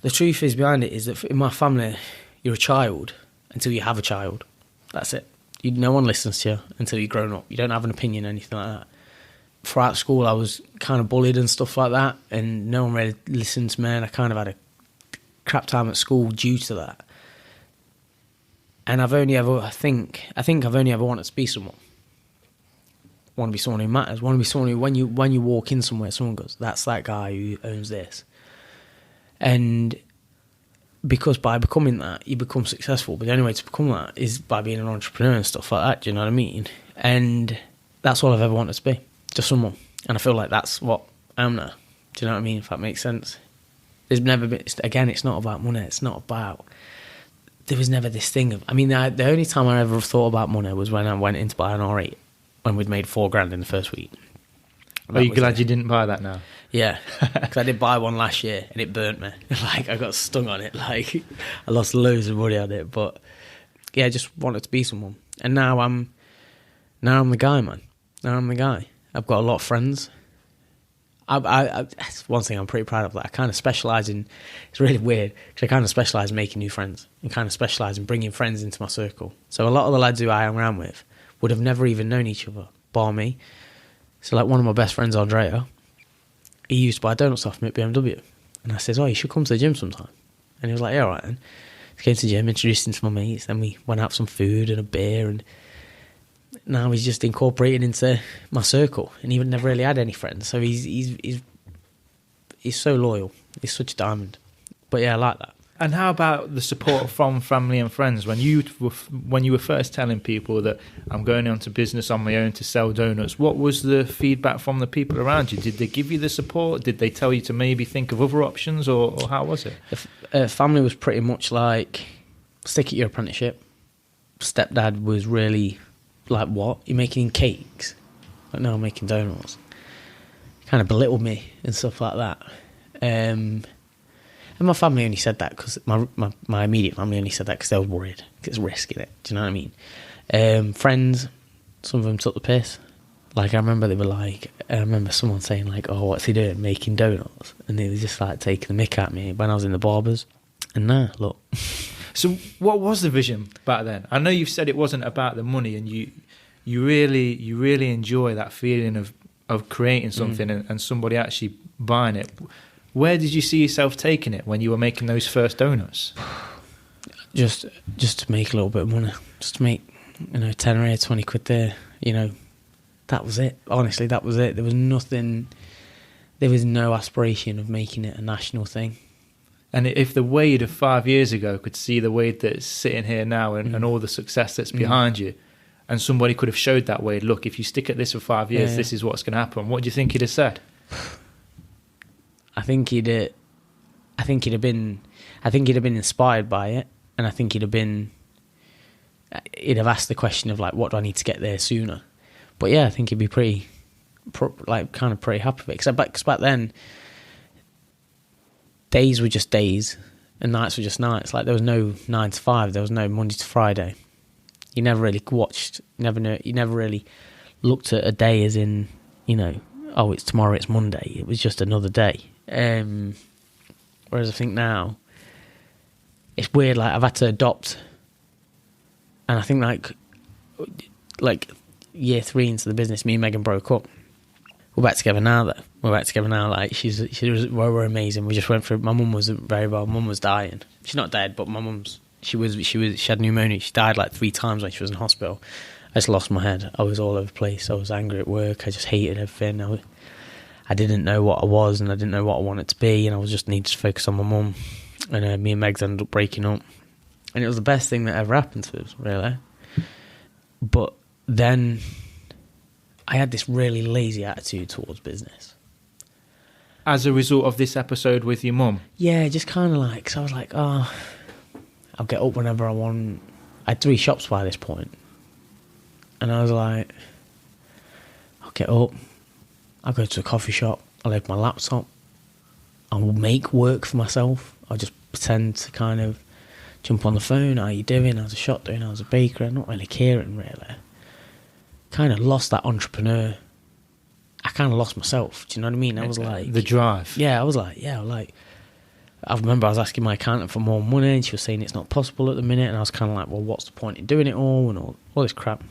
The truth is behind it is that in my family, you're a child until you have a child. That's it. No one listens to you until you're grown up. You don't have an opinion, anything like that. Throughout school, I was kind of bullied and stuff like that, and no one really listened to me, and I kind of had a crap time at school due to that. And I've only ever, I think I've only ever wanted to be someone. Want to be someone who matters. Want to be someone who, when you walk in somewhere, someone goes, "That's that guy who owns this." And because by becoming that, you become successful. But the only way to become that is by being an entrepreneur and stuff like that. Do you know what I mean? And that's all I've ever wanted to be, just someone. And I feel like that's what I am now. Do you know what I mean? If that makes sense. There's never been. Again, it's not about money. It's not about. There was never this thing of. I mean, the only time I ever thought about money was when I went in to buy an R8 when we'd made $4,000 in the first week. Are you glad you didn't buy that now? Yeah, because I did buy one last year and it burnt me. Like I got stung on it. Like I lost loads of money on it. But yeah, I just wanted to be someone. And now I'm the guy, man. Now I'm the guy. I've got a lot of friends. That's one thing I'm pretty proud of. That I kind of specialise in. It's really weird because I kind of specialise in making new friends and kind of specialise in bringing friends into my circle. So a lot of the lads who I hang around with would have never even known each other, bar me. So like one of my best friends, Andrea, he used to buy donuts off me at BMW. And I said, "Oh, you should come to the gym sometime." And he was like, "Yeah, all right then." He came to the gym, introduced him to my mates, then we went out for some food and a beer, and now he's just incorporated into my circle. And he never really had any friends, so he's so loyal. He's such a diamond. But yeah, I like that. And how about the support from family and friends? When you were first telling people that I'm going into business on my own to sell donuts, what was the feedback from the people around you? Did they give you the support? Did they tell you to maybe think of other options, or how was it? Family was pretty much like, stick at your apprenticeship. Stepdad was really like, "What? You're making cakes?" Like, "No, I'm making donuts." Kind of belittled me and stuff like that. And my family only said that because my immediate family only said that because they were worried. Because it's risky, it. Do you know what I mean? Friends, some of them took the piss. Like I remember I remember someone saying like, "Oh, what's he doing? Making donuts?" And they were just like taking the mick at me when I was in the barbers. And now, look. So what was the vision back then? I know you've said it wasn't about the money, and you really enjoy that feeling of creating something and somebody actually buying it. Where did you see yourself taking it when you were making those first donuts? Just to make a little bit of money. Just to make, 10 or 20 quid there. That was it. Honestly, that was it. There was nothing, there was no aspiration of making it a national thing. And if the Wade of 5 years ago could see the Wade that's sitting here now and all the success that's behind you, and somebody could have showed that Wade, look, if you stick at this for 5 years, this is what's going to happen, what do you think he'd have said? I think he'd have been inspired by it, and I think he'd have asked the question of like, what do I need to get there sooner? But yeah, I think he'd be pretty happy with it. Because back then, days were just days, and nights were just nights. Like there was no 9 to 5, there was no Monday to Friday. You never really you never really looked at a day as in, oh, it's tomorrow, it's Monday. It was just another day. Whereas I think now it's weird. Like I've had to adopt, and I think like year 3 into the business, me and Megan broke up. We're back together now. Like we're amazing. We just went through. My mum was very well. Mum was dying. She's not dead, but my mum's She had pneumonia. She died like 3 times when she was in hospital. I just lost my head. I was all over the place. I was angry at work. I just hated everything. I didn't know what I was, and I didn't know what I wanted to be, and I was just needed to focus on my mum. And me and Megs ended up breaking up. And it was the best thing that ever happened to us, really. But then I had this really lazy attitude towards business. As a result of this episode with your mum? Yeah, just kind of like, so I was like, I'll get up whenever I want. I had 3 shops by this point. And I was like, I'll get up, I'll go to a coffee shop, I'll open my laptop, I will make work for myself. I'll just pretend to kind of jump on the phone, how you doing, how's the shop doing, how's the bakery, I'm not really caring really. Kind of lost that entrepreneur. I kind of lost myself, do you know what I mean? I was like... The drive. Yeah, I was like, I remember I was asking my accountant for more money, and she was saying it's not possible at the minute, and I was kind of like, well, what's the point in doing it all, and all this crap.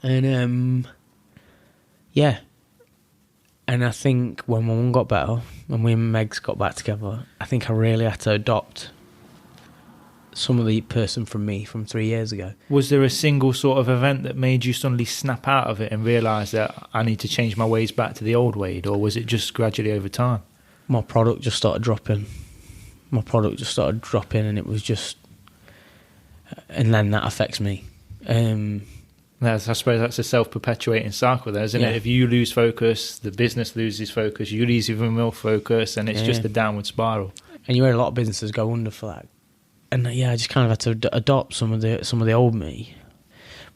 And, yeah. And I think when my mum got better, when we and Megs got back together, I think I really had to adopt some of the person from me from 3 years ago. Was there a single sort of event that made you suddenly snap out of it and realise that I need to change my ways back to the old Wade, or was it just gradually over time? My product just started dropping. And it was just... And then that affects me. I suppose that's a self-perpetuating cycle there, isn't it? If you lose focus, the business loses focus, you lose even more focus, and it's just a downward spiral. And you hear a lot of businesses go under for that. And I just kind of had to adopt some of the old me.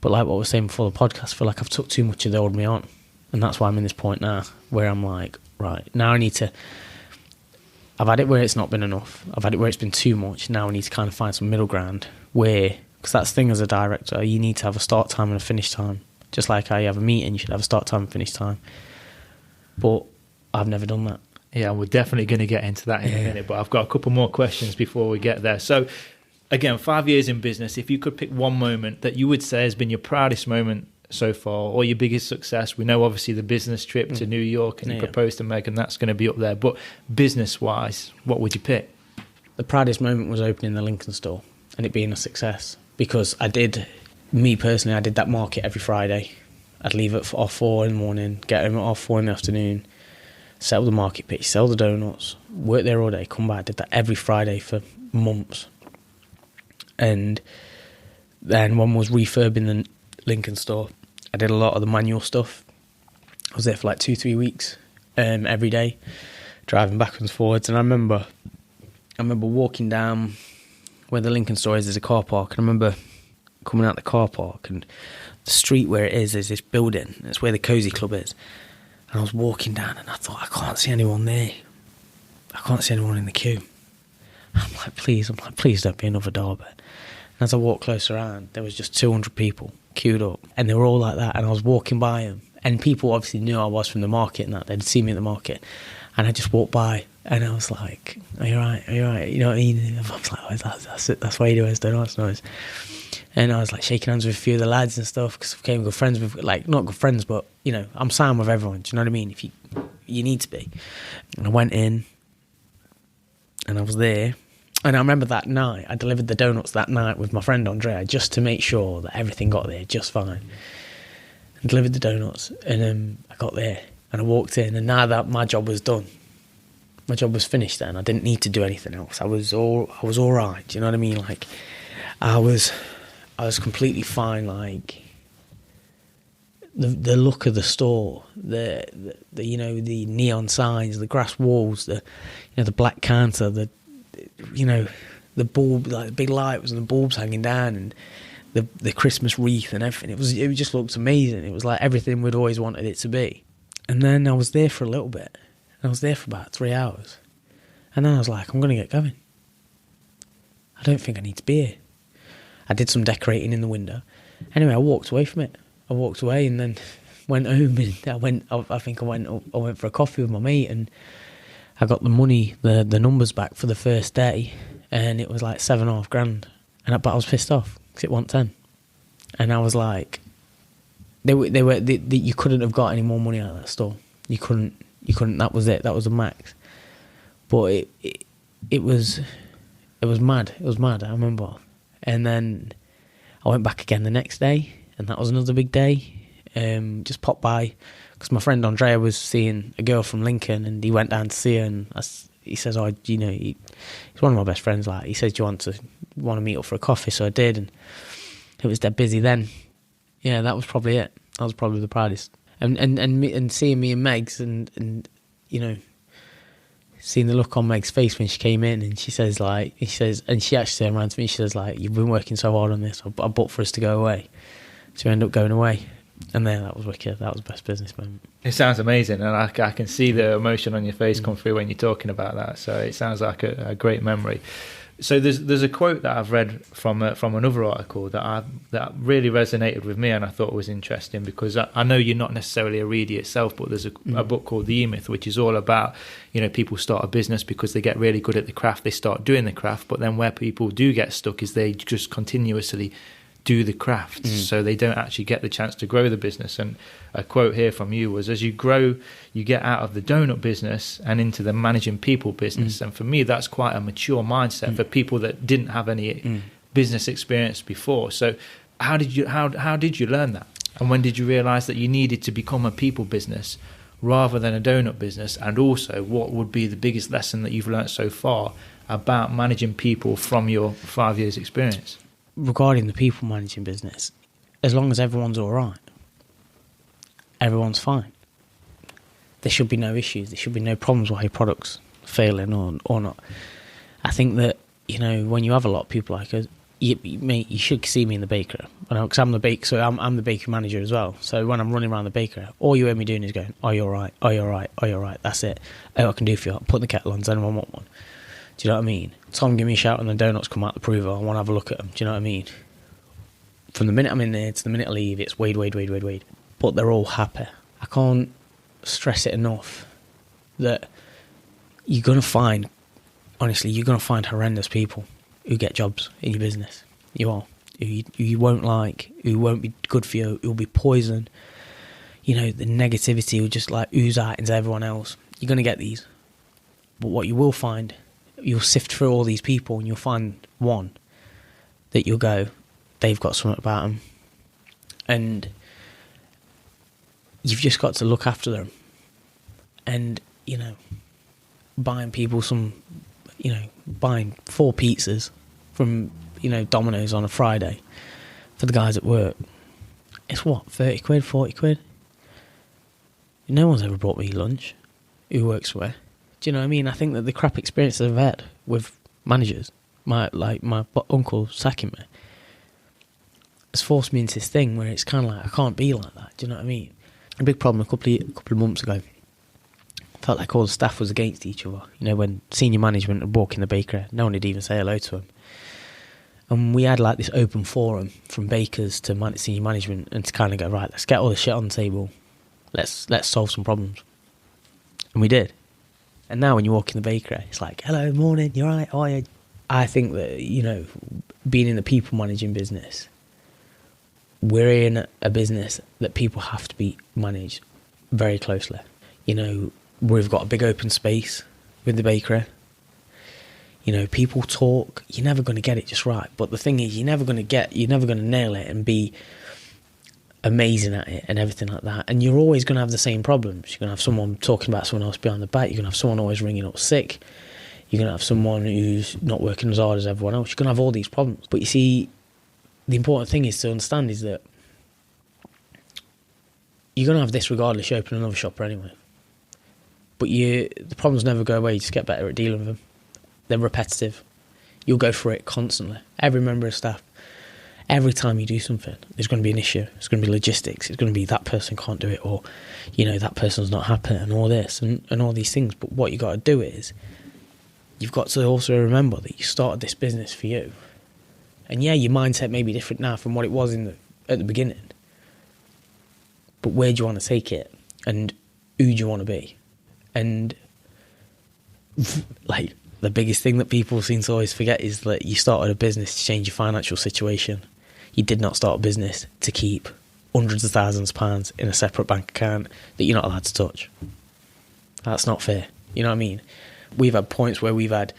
But like what I was saying before the podcast, I feel like I've took too much of the old me on. And that's why I'm in this point now, where I'm like, right, now I need to... I've had it where it's not been enough. I've had it where it's been too much. Now I need to kind of find some middle ground where... Because that's the thing as a director, you need to have a start time and a finish time. Just like how you have a meeting, you should have a start time and finish time. But I've never done that. Yeah, we're definitely going to get into that in a minute, but I've got a couple more questions before we get there. So, again, 5 years in business, if you could pick one moment that you would say has been your proudest moment so far, or your biggest success, we know obviously the business trip to New York and you proposed to Meg, and that's going to be up there, but business-wise, what would you pick? The proudest moment was opening the Lincoln store and it being a success. Because I did that market every Friday. I'd leave at 4 in the morning, get home at 4 in the afternoon, sell the market pitch, sell the donuts, work there all day, come back. I did that every Friday for months. And then one was refurbing the Lincoln store. I did a lot of the manual stuff. I was there for like 2-3 weeks, every day, driving backwards and forwards. And I remember walking down where the Lincoln store is, there's a car park, and I remember coming out the car park, and the street where it is this building. That's where the Cozy Club is. And I was walking down, and I thought, I can't see anyone there. I can't see anyone in the queue. I'm like, please don't be another Derby. And as I walked closer around, there was just 200 people queued up, and they were all like that, and I was walking by them. And people obviously knew I was from the market and that. They'd seen me at the market. And I just walked by, and I was like, are you right? You know what I mean? I was like, oh, that's it. That's why you do it. Donuts noise. And I was like shaking hands with a few of the lads and stuff, because I became good friends with, like, not good friends, but, you know, I'm Sam with everyone. Do you know what I mean? If you need to be. And I went in, and I was there. And I remember that night, I delivered the donuts that night with my friend Andrea, just to make sure that everything got there just fine. I delivered the donuts, and I got there. And I walked in, and now that my job was done, my job was finished then. I didn't need to do anything else. I was all right. Do you know what I mean? Like, I was completely fine. Like, the look of the store, the you know, the neon signs, the grass walls, the black counter, the bulb, like the big lights and the bulbs hanging down, and the Christmas wreath and everything. It just looked amazing. It was like everything we'd always wanted it to be. And then I was there for a little bit. I was there for about 3 hours. And then I was like, I'm going to get going. I don't think I need to be here. I did some decorating in the window. Anyway, I walked away from it. I walked away and then went home, and I went for a coffee with my mate, and I got the money, the numbers back for the first day, and it was like $7,500. But I was pissed off because it wasn't 10. And I was like, you couldn't have got any more money out of that store. You couldn't. That was it. That was the max. But it was It was mad. I remember. And then I went back again the next day, and that was another big day. Just popped by because my friend Andrea was seeing a girl from Lincoln, and he went down to see her, and he says, "Oh, you know," he's one of my best friends. Like, he says, "Do you want to meet up for a coffee?" So I did, and it was dead busy then. Yeah, that was probably it. That was probably the proudest. And seeing me and Meg's, and you know, seeing the look on Meg's face when she came in, and and she actually turned around to me. She says, like, "You've been working so hard on this. I bought for us to go away." So we ended up going away. And then that was wicked. That was the best business moment. It sounds amazing, and I can see the emotion on your face come through when you're talking about that. So it sounds like a great memory. So there's a quote that I've read from another article that really resonated with me, and I thought was interesting, because I know you're not necessarily a reader yourself, but there's a book called The E-Myth, which is all about, you know, people start a business because they get really good at the craft, they start doing the craft, but then where people do get stuck is they just continuously do the crafts, so they don't actually get the chance to grow the business. And a quote here from you was, as you grow, you get out of the donut business and into the managing people business. And for me, that's quite a mature mindset for people that didn't have any business experience before. So how did you learn that? And when did you realize that you needed to become a people business rather than a donut business? And also, what would be the biggest lesson that you've learned so far about managing people from your 5 years experience? Regarding the people managing business, as long as everyone's all right, everyone's fine. There should be no issues. There should be no problems with your products failing or not. I think that, you know, when you have a lot of people like us, you should see me in the bakery. Because I'm the baker, so I'm the bakery manager as well. So when I'm running around the bakery, all you hear me doing is going, "Are you all right? Are you all right? Are you all right?" That's it. Oh, I can do for you. I'm putting the kettle on. Does anyone want one? Do you know what I mean? Tom, give me a shout when the donuts come out the prover. I want to have a look at them. Do you know what I mean? From the minute I'm in there to the minute I leave, it's wait. But they're all happy. I can't stress it enough that you're going to find horrendous people who get jobs in your business. You are. Who you won't like, who won't be good for you, who will be poison. You know, the negativity will just like ooze out into everyone else. You're going to get these. But what you will find, you'll sift through all these people and you'll find one that you'll go, they've got something about them. And you've just got to look after them. And, you know, buying 4 pizzas from, you know, Domino's on a Friday for the guys at work. It's what, 30 quid, 40 quid? No one's ever brought me lunch who works for me. Do you know what I mean? I think that the crap experiences I've had with managers, my uncle sacking me, has forced me into this thing where it's kind of like I can't be like that. Do you know what I mean? A big problem a couple of months ago. Felt like all the staff was against each other. You know, when senior management would walk in the bakery, no one would even say hello to them. And we had like this open forum from bakers to senior management, and to kind of go, right, let's get all the shit on the table. Let's solve some problems. And we did. And now when you walk in the bakery, it's like, hello, morning, you're right, how are you? I think that, you know, being in the people managing business, we're in a business that people have to be managed very closely. You know, we've got a big open space with the bakery. You know, people talk, you're never going to get it just right. But the thing is, you're never going to nail it and be amazing at it and everything like that. And you're always going to have the same problems. You're going to have someone talking about someone else behind the back. You're going to have someone always ringing up sick. You're going to have someone who's not working as hard as everyone else. You're going to have all these problems. But you see, the important thing is to understand is that you're going to have this regardless you open another shop anyway. But the problems never go away. You just get better at dealing with them. They're repetitive. You'll go through it constantly. Every member of staff, every time you do something, there's going to be an issue. It's going to be logistics. It's going to be that person can't do it, or, you know, that person's not happy, and all this and all these things. But what you got to do is, you've got to also remember that you started this business for you. And yeah, your mindset may be different now from what it was at the beginning. But where do you want to take it? And who do you want to be? And like, the biggest thing that people seem to always forget is that you started a business to change your financial situation. You did not start a business to keep hundreds of thousands of pounds in a separate bank account that you're not allowed to touch. That's not fair. You know what I mean? We've had points where we've had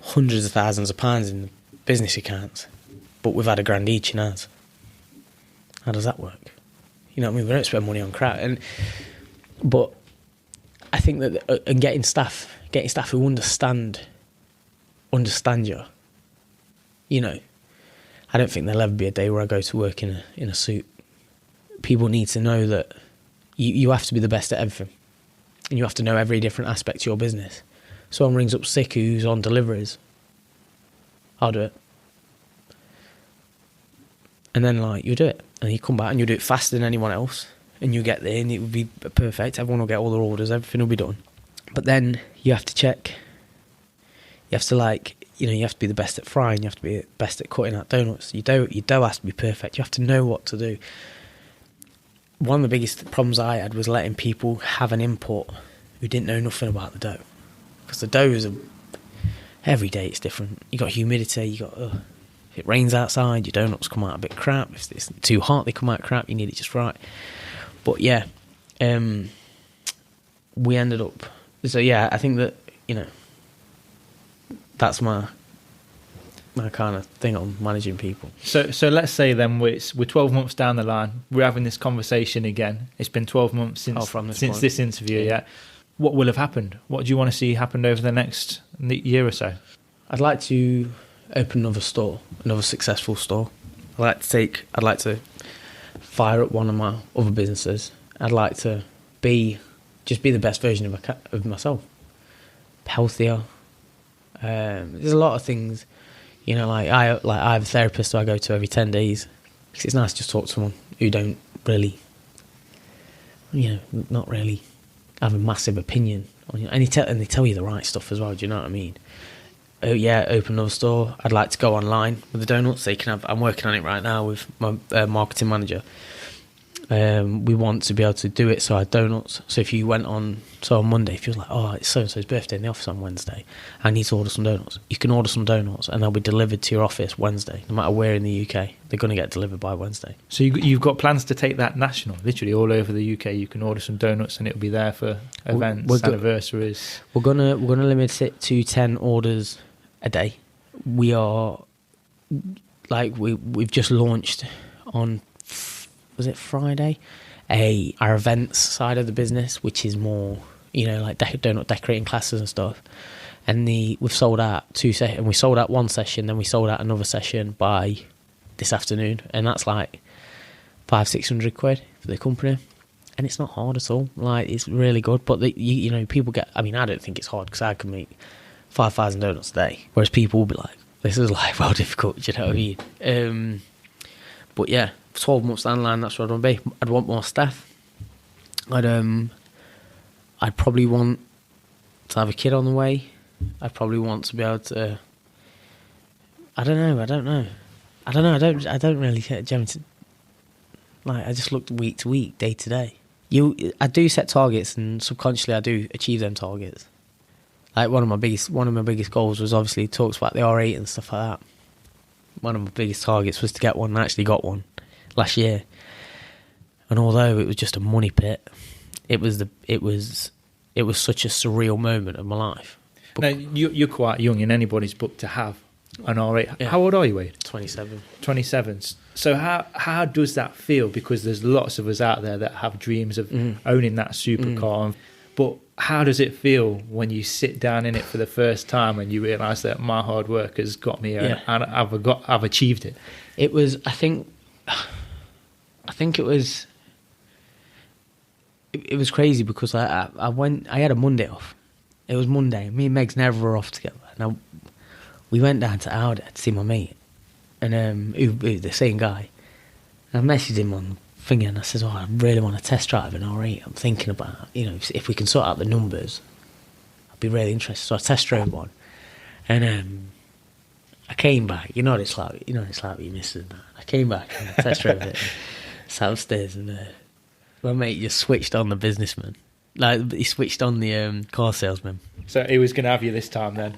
hundreds of thousands of pounds in the business accounts, but we've had £1,000 each in ours. How does that work? You know what I mean? We don't spend money on crap. But I think that and getting staff who understand you. You know, I don't think there'll ever be a day where I go to work in a suit. People need to know that you have to be the best at everything, and you have to know every different aspect of your business. Someone rings up sick who's on deliveries, I'll do it. And then you do it, and you come back and you do it faster than anyone else, and you get there and it will be perfect. Everyone will get all their orders, everything will be done. But then you have to check. You have to you have to be the best at frying. You have to be the best at cutting out donuts. Your dough has to be perfect. You have to know what to do. One of the biggest problems I had was letting people have an input who didn't know nothing about the dough, because the dough is every day it's different. You got humidity. You got if it rains outside, your donuts come out a bit crap. If it's too hot, they come out crap. You need it just right. But yeah, we ended up. So yeah, I think that that's my kind of thing on managing people. So let's say then we're 12 months down the line. We're having this conversation again. It's been 12 months since this interview. Yeah. What will have happened? What do you want to see happen over the next year or so? I'd like to open another store, another successful store. I'd like to fire up one of my other businesses. I'd like to just be the best version of myself, healthier. There's a lot of things, I have a therapist who I go to every 10 days, because it's nice to just talk to someone who don't really, not really have a massive opinion on you, and they tell you the right stuff as well. Do you know what I mean? Oh yeah, open another store. I'd like to go online with the donuts. I'm working on it right now with my marketing manager. We want to be able to do it so our donuts. So if you went on Monday, if you're like, oh, it's so-and-so's birthday in the office on Wednesday, I need to order some donuts. You can order some donuts and they'll be delivered to your office Wednesday. No matter where in the UK, they're going to get delivered by Wednesday. So you've got plans to take that national, literally all over the UK. You can order some donuts and it'll be there for events, anniversaries. We're gonna limit it to 10 orders a day. We are we've just launched on. Was it Friday? Our events side of the business, which is more, donut decorating classes and stuff. And we've sold out 2 sessions, and we sold out 1 session, then we sold out another session by this afternoon, and that's £500-600 quid for the company. And it's not hard at all. It's really good. But people get. I mean, I don't think it's hard, because I can make 5,000 donuts a day, whereas people will be like, "This is well difficult." Do you know what I mean? But yeah. 12 months down the line, that's what I'd want to be. I'd want more staff. I'd probably want to have a kid on the way. I'd probably want to be able to. I don't know. I don't really get I just look week to week, day to day. I do set targets, and subconsciously I do achieve them targets. One of my biggest goals was obviously talks about the R8 and stuff like that. One of my biggest targets was to get one, and I actually got one last year. And although it was just a money pit, it was such a surreal moment of my life. Now, you're quite young in anybody's book to have an R8. Yeah. How old are you, Wade? 27. 27. So how does that feel? Because there's lots of us out there that have dreams of owning that supercar. But how does it feel when you sit down in it for the first time and you realise that my hard work has got me here and I've achieved it? It was, I think it was crazy, because I had a Monday off. It was Monday. Me and Meg's never were off together. Now we went down to Alder to see my mate, and who the same guy. And I messaged him on thingy, and I said, I really want to test drive an R8. I'm thinking about, if we can sort out the numbers, I'd be really interested. So I test drove one, and I came back. It's like what you miss it. I came back and I test drove it. Sat upstairs, and my mate just switched on the businessman. He switched on the car salesman. So he was going to have you this time then.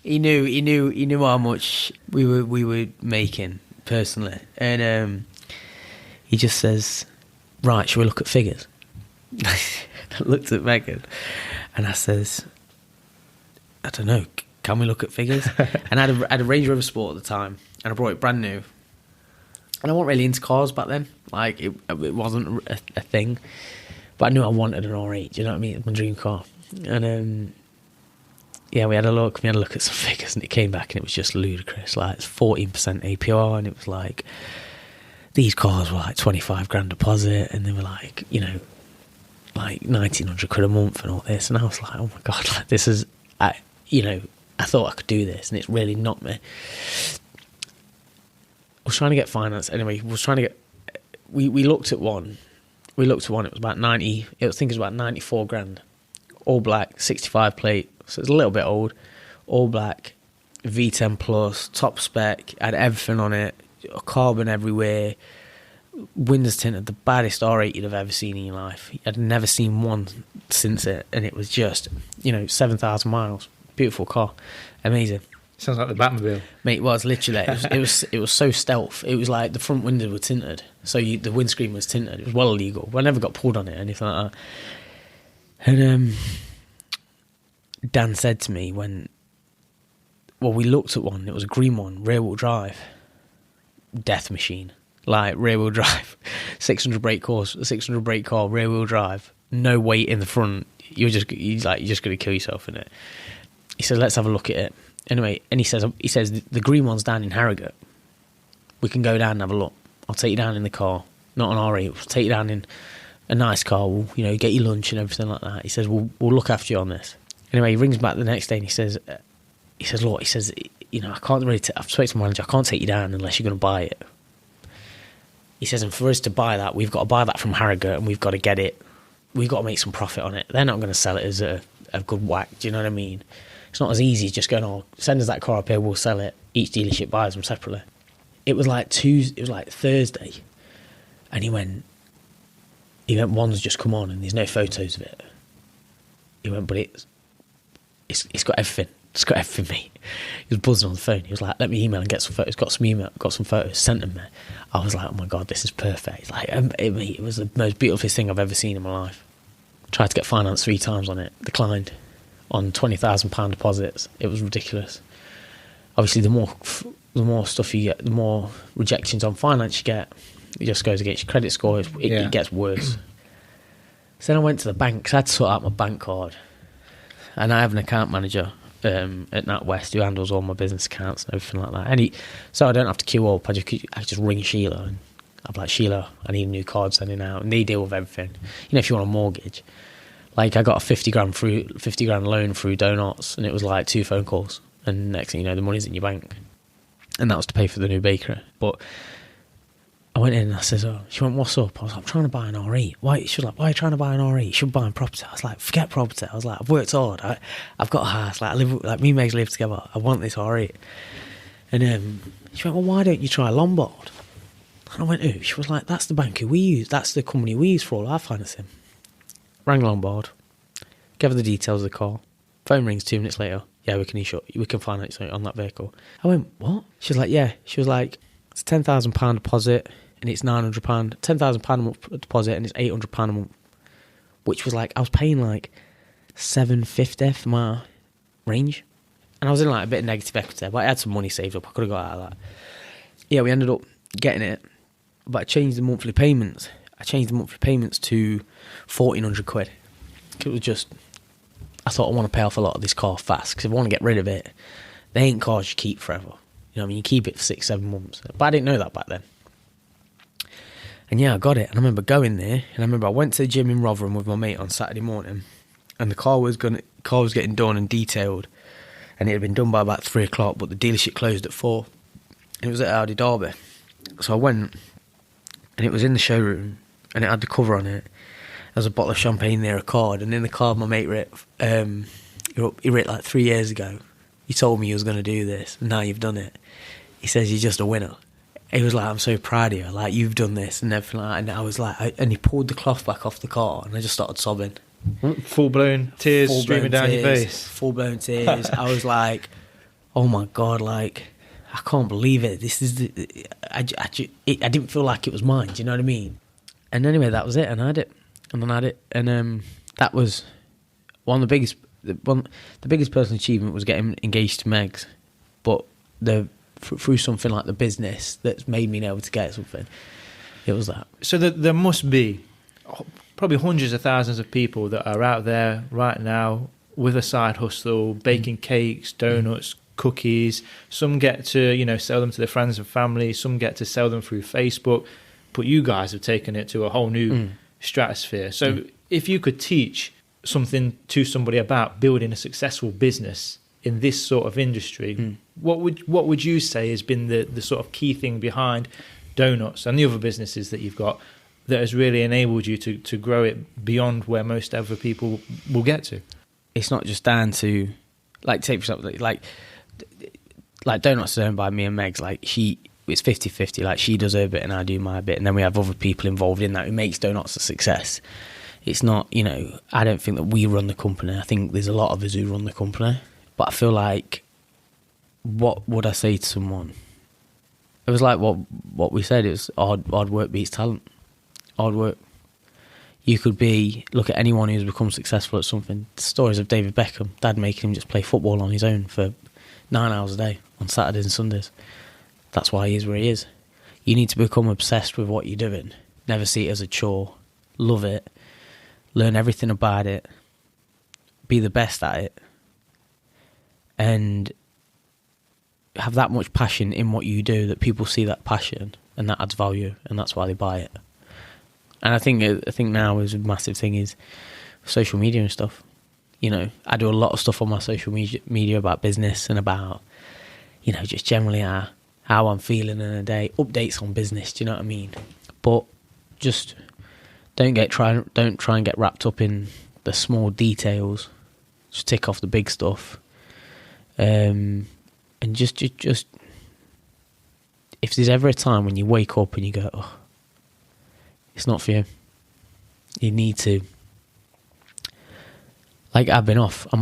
He knew how much we were making personally, and he just says, "Right, shall we look at figures?" I looked at Megan, and I says, "I don't know. can we look at figures? And I had a Range Rover Sport at the time, and I brought it brand new. And I wasn't really into cars back then. Like, it wasn't a thing. But I knew I wanted an R8, do you know what I mean? It's my dream car. And, yeah, we had a look at some figures, and it came back, and it was just ludicrous. Like, it's 14% APR, and it was like, these cars were like 25 grand deposit, and they were like, you know, like 1,900 quid a month and all this. And I was like, oh my God, like, this is, you know, I thought I could do this, and it's really not me. I was trying to get finance anyway. We looked at one. It was about 90. I think it was about 94 grand. All black, 65 plate. So it's a little bit old. All black, V10 plus, top spec. Had everything on it. Carbon everywhere. Windows tinted, the baddest R8 you'd have ever seen in your life. I'd never seen one since it, and it was just, you know, 7,000 miles. Beautiful car, amazing. Sounds like the Batmobile, mate. It was literally. It was so stealth. It was like the front windows were tinted, so the windscreen was tinted. It was well illegal. But I never got pulled on it or anything like that. And Dan said to me we looked at one. It was a green one, rear wheel drive, death machine. Like, rear wheel drive, 600 brake car, rear wheel drive, no weight in the front. You're just going to kill yourself in it. He said, let's have a look at it. Anyway, and he says the green one's down in Harrogate. We can go down and have a look. I'll take you down in the car, not an R8. We'll take you down in a nice car. We'll, you know, get you lunch and everything like that. He says, we'll look after you on this. Anyway, he rings back the next day and he says, look, you know, I can't really. I've spoken to my manager. I can't take you down unless you're going to buy it. He says, and for us to buy that, we've got to buy that from Harrogate, and we've got to get it. We've got to make some profit on it. They're not going to sell it as a good whack. Do you know what I mean? It's not as easy as just going, oh, send us that car up here, we'll sell it. Each dealership buys them separately. It was like Thursday, and he went, one's just come on, and there's no photos of it. He went, but it's got everything. It's got everything, mate. He was buzzing on the phone. He was like, let me email and get some photos. Got some photos, sent them there. I was like, oh my God, this is perfect. Like, it was the most beautiful thing I've ever seen in my life. Tried to get finance 3 times on it. Declined on £20,000 deposits. It was ridiculous. Obviously, the more stuff you get, the more rejections on finance you get. It just goes against your credit score. It gets worse. So then I went to the bank, because I had to sort out my bank card. And I have an account manager at NatWest who handles all my business accounts and everything like that. So I don't have to queue up. I just ring Sheila, and I'm like, Sheila, I need a new card sending out, and they deal with everything. You know, if you want a mortgage, like, I got a 50 grand loan through Doughnotts, and it was like 2 phone calls, and next thing you know, the money's in your bank, and that was to pay for the new bakery. But I went in and I said, oh, she went, what's up? I was like, I'm trying to buy an R8. Why? She was like, why are you trying to buy an R8? You should buy a property. I was like, forget property. I was like, I've worked hard. I've got a house. Like, me and Megs live together. I want this R8. And she went, well, why don't you try Lombard? And I went, who? She was like, that's the bank who we use. That's the company we use for all our financing. Rang Lombard. Gave her the details of the car. Phone rings 2 minutes later. Yeah, we can finance on that vehicle. I went, what? She was like, yeah. She was like, it's a £10,000 deposit. And it's £900, £10,000 a month deposit, and it's £800 a month. Which was like, I was paying like $750 for my Range. And I was in like a bit of negative equity, but I had some money saved up. I could have got out of that. Yeah, we ended up getting it, but I changed the monthly payments. To 1,400 quid. It was just, I thought, I want to pay off a lot of this car fast, because if I want to get rid of it, they ain't cars you keep forever. You know what I mean? You keep it for 6-7 months. But I didn't know that back then. And yeah, I got it. And I remember going there, and I went to the gym in Rotherham with my mate on Saturday morning, and the car was getting done and detailed, and it had been done by about 3 o'clock, but the dealership closed at 4. It was at Audi Derby. So I went, and it was in the showroom, and it had the cover on it. There was a bottle of champagne there, a card, and in the card my mate wrote, he wrote like 3 years ago, you told me you was going to do this, and now you've done it. He says, you're just a winner. He was like, I'm so proud of you, like, you've done this and everything like that. And I was like, and he pulled the cloth back off the car, and I just started sobbing. Full-blown tears streaming down your face. Full-blown tears. I was like, oh my God, like, I can't believe it. This is I didn't feel like it was mine, do you know what I mean? And anyway, that was it, and I had it. And then I had it. And that was one of the the biggest personal achievement was getting engaged to Megs, but through something like the business that's made me able to get something, it was that. So there must be probably hundreds of thousands of people that are out there right now with a side hustle, baking cakes, donuts, cookies. Some get to, sell them to their friends and family. Some get to sell them through Facebook. But you guys have taken it to a whole new stratosphere. So if you could teach something to somebody about building a successful business in this sort of industry, what would you say has been the sort of key thing behind Doughnotts and the other businesses that you've got that has really enabled you to grow it beyond where most other people will get to? It's not just down to, like, take for example, like Doughnotts is owned by me and Megs. Like, it's 50-50. Like, she does her bit and I do my bit, and then we have other people involved in that who makes Doughnotts a success. It's not, I don't think that we run the company. I think there's a lot of us who run the company. But I feel like, what would I say to someone? It was like what we said. It was hard work beats talent. Hard work. You could look at anyone who's become successful at something. The stories of David Beckham, dad making him just play football on his own for 9 hours a day on Saturdays and Sundays. That's why he is where he is. You need to become obsessed with what you're doing. Never see it as a chore. Love it. Learn everything about it. Be the best at it. And have that much passion in what you do that people see that passion and that adds value, and that's why they buy it. And I think now is a massive thing is social media and stuff. I do a lot of stuff on my social media about business and about, just generally how I'm feeling in a day, updates on business. Do you know what I mean? But just don't try and get wrapped up in the small details. Just tick off the big stuff. And just if there's ever a time when you wake up and you go, oh, it's not for you, you need to, like, I'm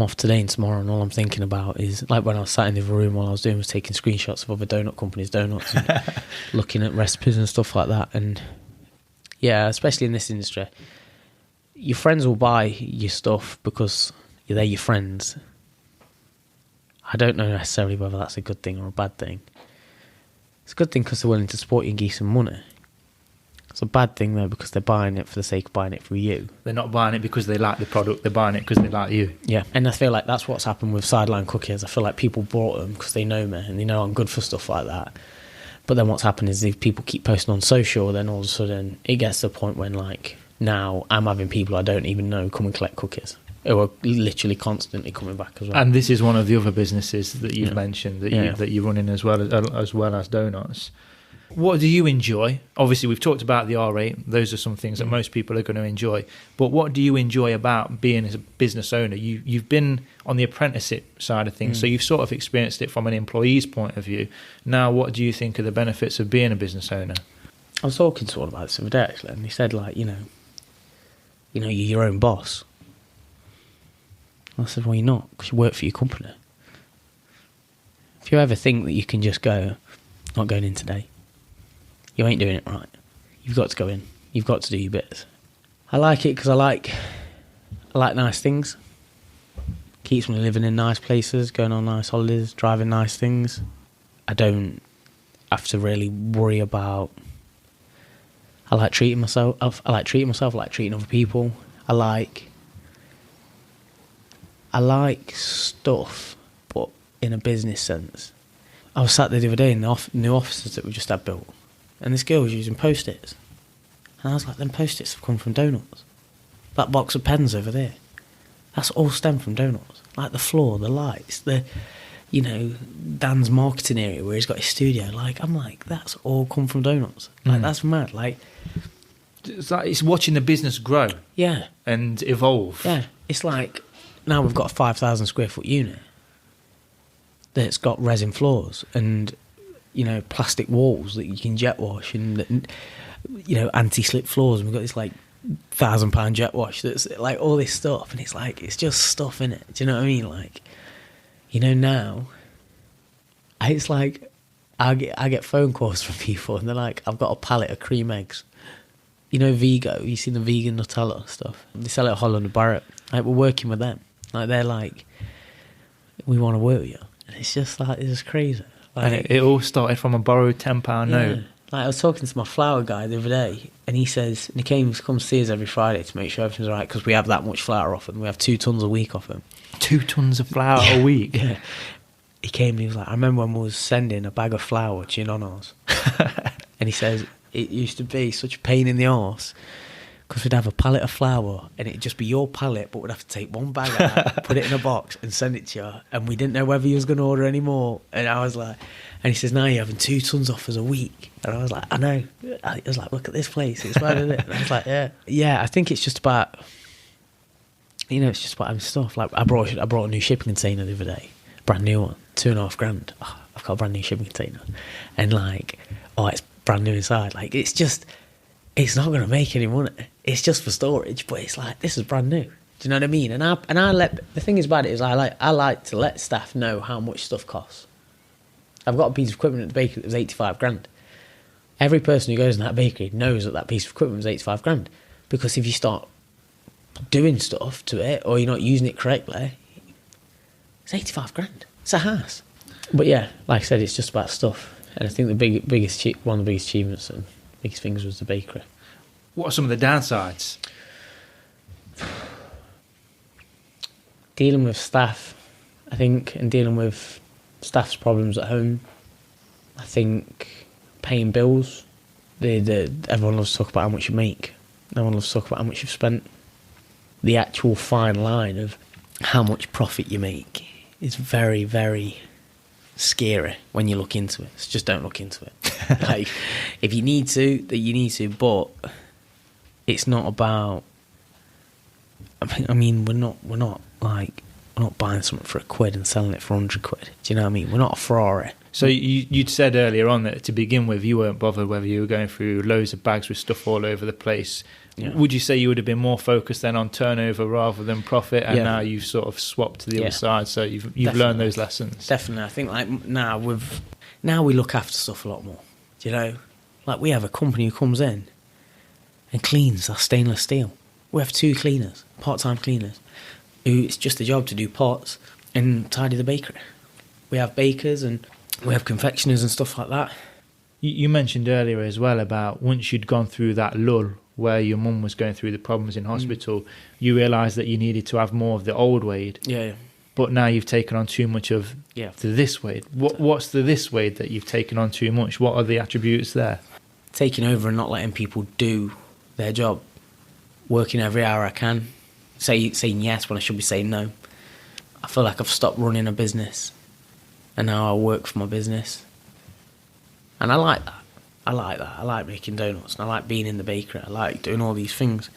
off today and tomorrow, and all I'm thinking about is, like, when I was sat in the other room, all I was doing was taking screenshots of other donut companies' donuts and looking at recipes and stuff like that. And yeah, especially in this industry, your friends will buy your stuff because they're your friends. I don't know necessarily whether that's a good thing or a bad thing. It's a good thing because they're willing to support you and give you some money. It's a bad thing, though, because they're buying it for the sake of buying it through you. They're not buying it because they like the product, they're buying it because they like you. Yeah, and I feel like that's what's happened with Sideline Cookies. I feel like people bought them because they know me and they know I'm good for stuff like that. But then what's happened is if people keep posting on social, then all of a sudden it gets to the point when, like, now I'm having people I don't even know come and collect cookies, who are literally constantly coming back as well. And this is one of the other businesses that you've mentioned that you're running as well as Doughnotts. What do you enjoy? Obviously, we've talked about the R8. Those are some things that most people are going to enjoy. But what do you enjoy about being a business owner? You've been on the apprenticeship side of things, so you've sort of experienced it from an employee's point of view. Now, what do you think are the benefits of being a business owner? I was talking to someone about this the other day, actually, and he said, like, you're your own boss. I said, well, you're not, because you work for your company. If you ever think that you can just go, not going in today, you ain't doing it right. You've got to go in. You've got to do your bits. I like it because I like nice things. Keeps me living in nice places, going on nice holidays, driving nice things. I don't have to really worry about... I like treating myself. I like treating other people. I like stuff, but in a business sense. I was sat there the other day in the new offices that we just had built, and this girl was using Post-its. And I was like, them Post-its have come from Doughnotts. That box of pens over there, that's all stemmed from Doughnotts. Like the floor, the lights, Dan's marketing area where he's got his studio. Like, I'm like, that's all come from Doughnotts. Like, that's mad. Like, it's watching the business grow. Yeah. And evolve. Yeah. It's like, now we've got a 5,000 square foot unit that's got resin floors and, plastic walls that you can jet wash and anti-slip floors. And we've got this, like, £1,000 jet wash that's, like, all this stuff. And it's like, it's just stuff, innit? Do you know what I mean? Like, now, it's like, I get phone calls from people and they're like, I've got a pallet of cream eggs. Vigo, you seen the vegan Nutella stuff? They sell it at Holland and Barrett. Like, we're working with them. Like, they're like, we want to work with you. And it's just like, this is crazy. Like, And it all started from a borrowed £10 note. Like, I was talking to my flour guy the other day, and he says, and he comes see us every Friday to make sure everything's all right, because we have that much flour off him. We have 2 tons a week off him. 2 tons of flour a week? Yeah. He came and he was like, I remember when we was sending a bag of flour to Doughnotts. And he says, it used to be such a pain in the arse, because we'd have a pallet of flour, and it'd just be your pallet, but we'd have to take one bag out, put it in a box, and send it to you. And we didn't know whether you was going to order any more. And I was like, and he says, now you're having 2 tons off us a week. And I was like, I know. I was like, look at this place. It's bad, isn't it? And I was like, yeah. Yeah, I think it's just about, it's just about having stuff. Like, I brought a new shipping container the other day, brand new one, $2,500. Oh, I've got a brand new shipping container. And like, it's brand new inside. Like, it's not going to make any money. It's just for storage, but it's like, this is brand new. Do you know what I mean? And I let, the thing is about it is I like to let staff know how much stuff costs. I've got a piece of equipment at the bakery that was $85,000. Every person who goes in that bakery knows that piece of equipment was $85,000, because if you start doing stuff to it, or you're not using it correctly, it's $85,000. It's a house. But yeah, like I said, it's just about stuff. And I think one of the biggest achievements and biggest things was the bakery. What are some of the downsides? Dealing with staff, I think, and dealing with staff's problems at home. I think paying bills. Everyone loves to talk about how much you make. No one loves to talk about how much you've spent. The actual fine line of how much profit you make is very, very scary when you look into it. So just don't look into it. Like, if you need to, that you need to, but it's not about. I mean, we're not buying something for £1 and selling it for £100. Do you know what I mean? We're not a Ferrari. So you'd said earlier on that to begin with, you weren't bothered whether you were going through loads of bags with stuff all over the place. Yeah. Would you say you would have been more focused then on turnover rather than profit? And now you've sort of swapped to the other side, so you've learned those lessons. Definitely. I think like now we look after stuff a lot more. Do you know? Like, we have a company who comes in and cleans our stainless steel. We have 2 cleaners, part-time cleaners, who it's just a job to do pots and tidy the bakery. We have bakers and we have confectioners and stuff like that. You mentioned earlier as well about once you'd gone through that lull where your mum was going through the problems in hospital, you realised that you needed to have more of the old Wade. Yeah. But now you've taken on too much of the this Wade. What's the this Wade that you've taken on too much? What are the attributes there? Taking over and not letting people do their job. Working every hour I can. Saying yes when I should be saying no. I feel like I've stopped running a business, and now I work for my business. And I like that. I like making donuts, and I like being in the bakery. I like doing all these things.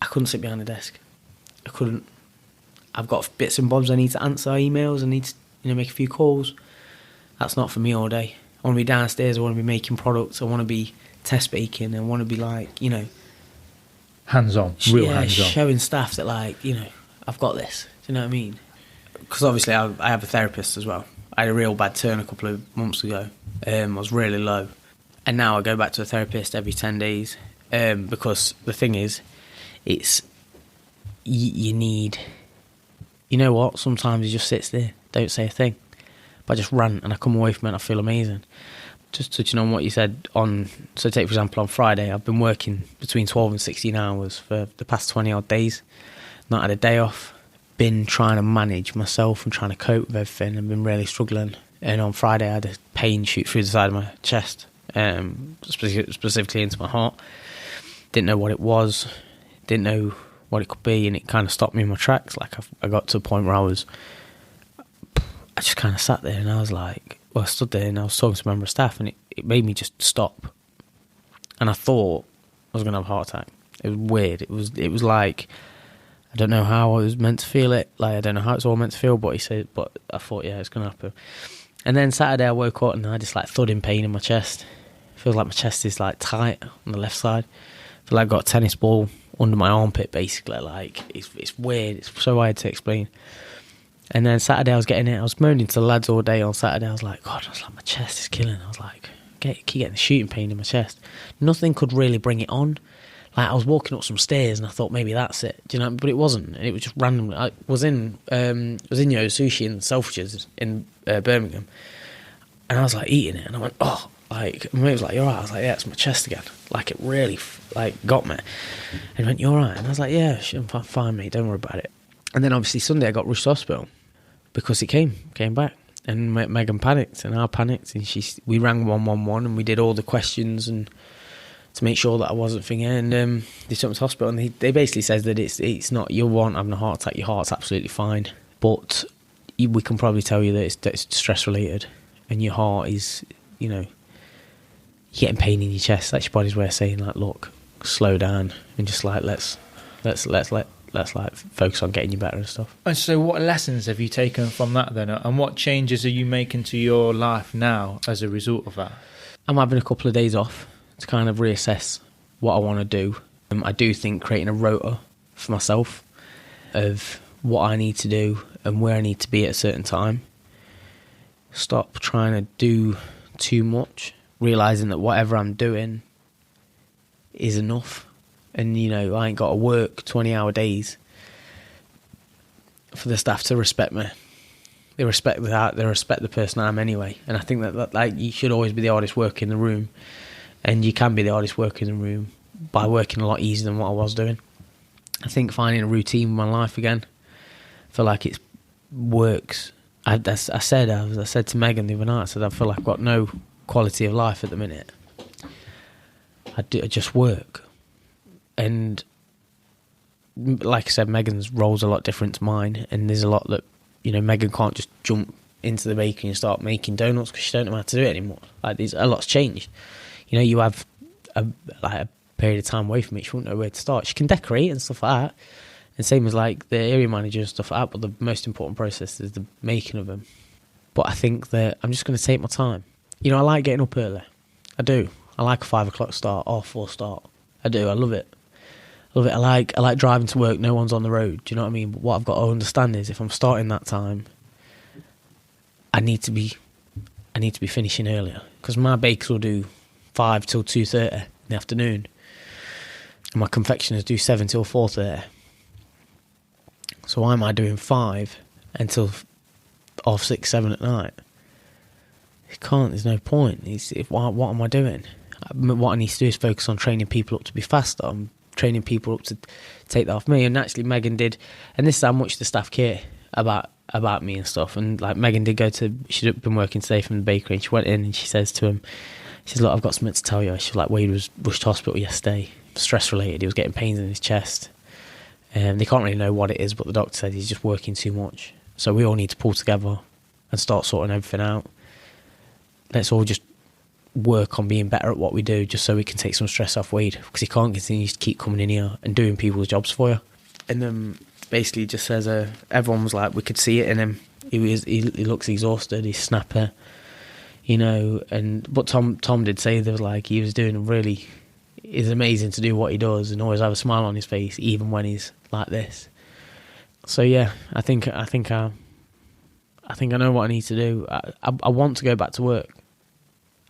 I couldn't sit behind a desk. I couldn't. I've got bits and bobs I need to answer, emails, I need to make a few calls. That's not for me all day. I want to be downstairs, I want to be making products, I want to be test baking, I want to be like, hands-on, real hands-on. Showing staff that, like, I've got this. Do you know what I mean? Because obviously I have a therapist as well. I had a real bad turn a couple of months ago. I was really low. And now I go back to a therapist every 10 days. Because the thing is, it's, you need, you know what? Sometimes he just sits there, don't say a thing. But I just rant and I come away from it and I feel amazing. Just touching on what you said so take for example on Friday, I've been working between 12 and 16 hours for the past 20 odd days, not had a day off, been trying to manage myself and trying to cope with everything and been really struggling. And on Friday I had a pain shoot through the side of my chest, specifically into my heart. Didn't know what it was, didn't know what it could be, and it kind of stopped me in my tracks. Like, I got to a point where I just kind of sat there and I was like, I stood there and I was talking to a member of staff, and it made me just stop. And I thought I was going to have a heart attack. It was weird. It was like, I don't know how I was meant to feel it. Like, I don't know how it's all meant to feel, but I thought, yeah, it's going to happen. And then Saturday I woke up and I just like thudding pain in my chest. It feels like my chest is like tight on the left side. I feel like I've got a tennis ball under my armpit, basically. Like, it's weird. It's so hard to explain. And then Saturday I was getting it. I was moaning to the lads all day on Saturday. I was like, God, I was like, my chest is killing. I was like, keep getting the shooting pain in my chest. Nothing could really bring it on. Like I was walking up some stairs and I thought maybe that's it, do you know? But it wasn't. It was just random. I was in Yo Sushi in Selfridges in Birmingham, and I was like eating it, and I went, oh, like my mate was like, "You're right." I was like, "Yeah, it's my chest again." Like it really got me. And he went, "You're right," and I was like, "Yeah, I'm fine, mate. Don't worry about it." And then obviously Sunday I got rushed to hospital because it came back, and Megan panicked, and I panicked, and we rang 111 and we did all the questions and to make sure that I wasn't thinking, and they took me to hospital, and they basically says that it's not, you weren't having a heart attack, your heart's absolutely fine, but we can probably tell you that it's stress related, and your heart is, you know, you're getting pain in your chest. That's your body's way of saying like, look, slow down, and just like let's like focus on getting you better and stuff. And so what lessons have you taken from that then, and what changes are you making to your life now as a result of that? I'm having a couple of days off to kind of reassess what I want to do. I do think creating a rota for myself of what I need to do and where I need to be at a certain time. Stop trying to do too much, realising that whatever I'm doing is enough. And, you know, I ain't got to work 20-hour days for the staff to respect me. They respect the person I am anyway. And I think that like you should always be the hardest worker in the room. And you can be the hardest worker in the room by working a lot easier than what I was doing. I think finding a routine in my life again, I feel like it works. I said to Megan the other night, I said I feel like I've got no quality of life at the minute. I just work. And like I said, Megan's role's a lot different to mine, and there's a lot that, you know, Megan can't just jump into the bakery and start making donuts because she don't know how to do it anymore. Like a lot's changed. You know, you have a period of time away from it, she won't know where to start. She can decorate and stuff like that, and same as like the area manager and stuff like that, but the most important process is the making of them. But I think that I'm just going to take my time. You know, I like getting up early. I do. I like a 5 o'clock start or 4 start. I do. I love it. I like driving to work. No one's on the road. Do you know what I mean? But what I've got to understand is if I'm starting that time, I need to be finishing earlier, because my bakers will do 5 till 2:30 in the afternoon, and my confectioners do 7 till 4:30. So why am I doing 5 until 6, 7 at night? You can't. There's no point. What am I doing? What I need to do is focus on training people up to be faster. I'm training people up to take that off me. And actually Megan did, and this is how much the staff care about me and stuff. And like Megan did she'd been working today from the bakery, and she went in and she says to him, she says, "Look, I've got something to tell you." She's like, "Wade was rushed to hospital yesterday, stress related. He was getting pains in his chest. They can't really know what it is, but the doctor said he's just working too much. So we all need to pull together and start sorting everything out. Let's all just work on being better at what we do, just so we can take some stress off Wade, because he can't continue to keep coming in here and doing people's jobs for you." And then basically just says, everyone was like, we could see it in him. He looks exhausted. He's snapper, you know. But Tom did say there was like he was doing it's amazing to do what he does and always have a smile on his face, even when he's like this. So yeah, I think I know what I need to do. I want to go back to work.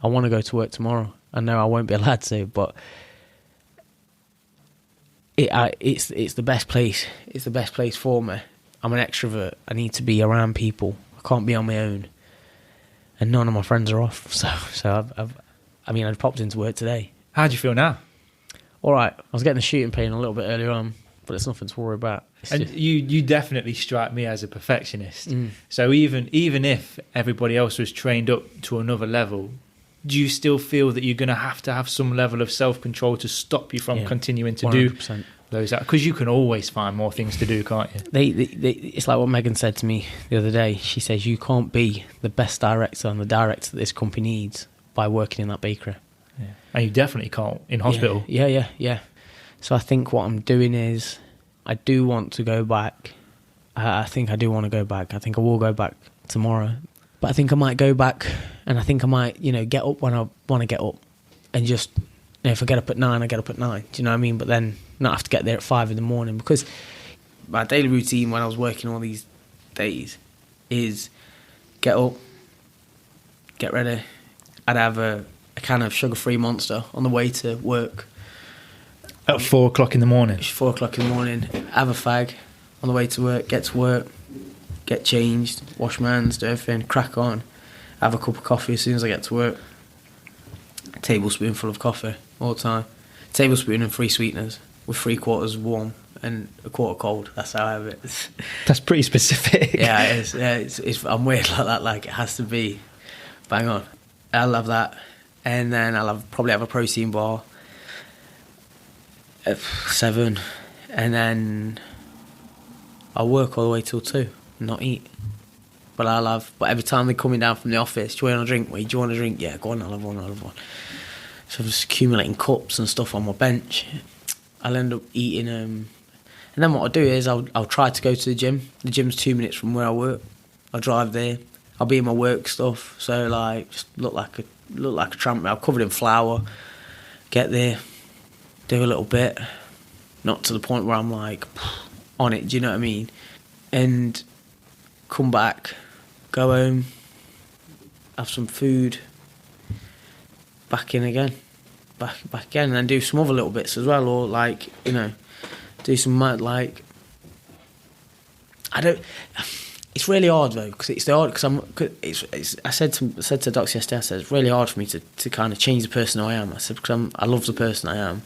I want to go to work tomorrow. I know I won't be allowed to, but it's the best place. It's the best place for me. I'm an extrovert. I need to be around people. I can't be on my own. And none of my friends are off. So I popped into work today. How do you feel now? All right. I was getting a shooting pain a little bit earlier on, but it's nothing to worry about. You definitely strike me as a perfectionist. So even if everybody else was trained up to another level, do you still feel that you're going to have some level of self-control to stop you from continuing to 100%. Do those? Because you can always find more things to do, can't you? It's like what Megan said to me the other day. She says, you can't be the best director and the director that this company needs by working in that bakery. Yeah. And you definitely can't in hospital. Yeah. So I think what I'm doing is I do want to go back. I think I do want to go back. I think I will go back tomorrow. But I think I might go back, and I think I might, get up when I want to get up, and just, if I get up at 9, I get up at 9. Do you know what I mean? But then not have to get there at 5 in the morning, because my daily routine when I was working all these days is get up, get ready. I'd have a can of sugar-free Monster on the way to work, At 4 o'clock in the morning? It's 4 o'clock in the morning, have a fag on the way to work, get changed, wash my hands, do everything, crack on, have a cup of coffee as soon as I get to work. A tablespoonful of coffee all the time. Tablespoon and 3 sweeteners with 3/4 warm and a quarter cold. That's how I have it. That's pretty specific. Yeah, it is. Yeah, I'm weird like that. Like, it has to be bang on. I'll have that, and then probably have a protein bar at 7, and then I'll work all the way till 2, not eat. But every time they're coming down from the office, do you want a drink? Wait, do you want a drink? Yeah, go on, I'll have one. So I'm just accumulating cups and stuff on my bench. I'll end up eating, and then what I'll do is I'll try to go to the gym. The gym's 2 minutes from where I work. I'll drive there. I'll be in my work stuff, so like just look like a tramp. I'm covered in flour. Get there, do a little bit, not to the point where I'm like on it. Do you know what I mean? And come back, go home, have some food, back in again, back again, and then do some other little bits as well, or like, you know, do some like. It's really hard though, because I said to Docs yesterday, I said it's really hard for me to kind of change the person I am. I said because I love the person I am,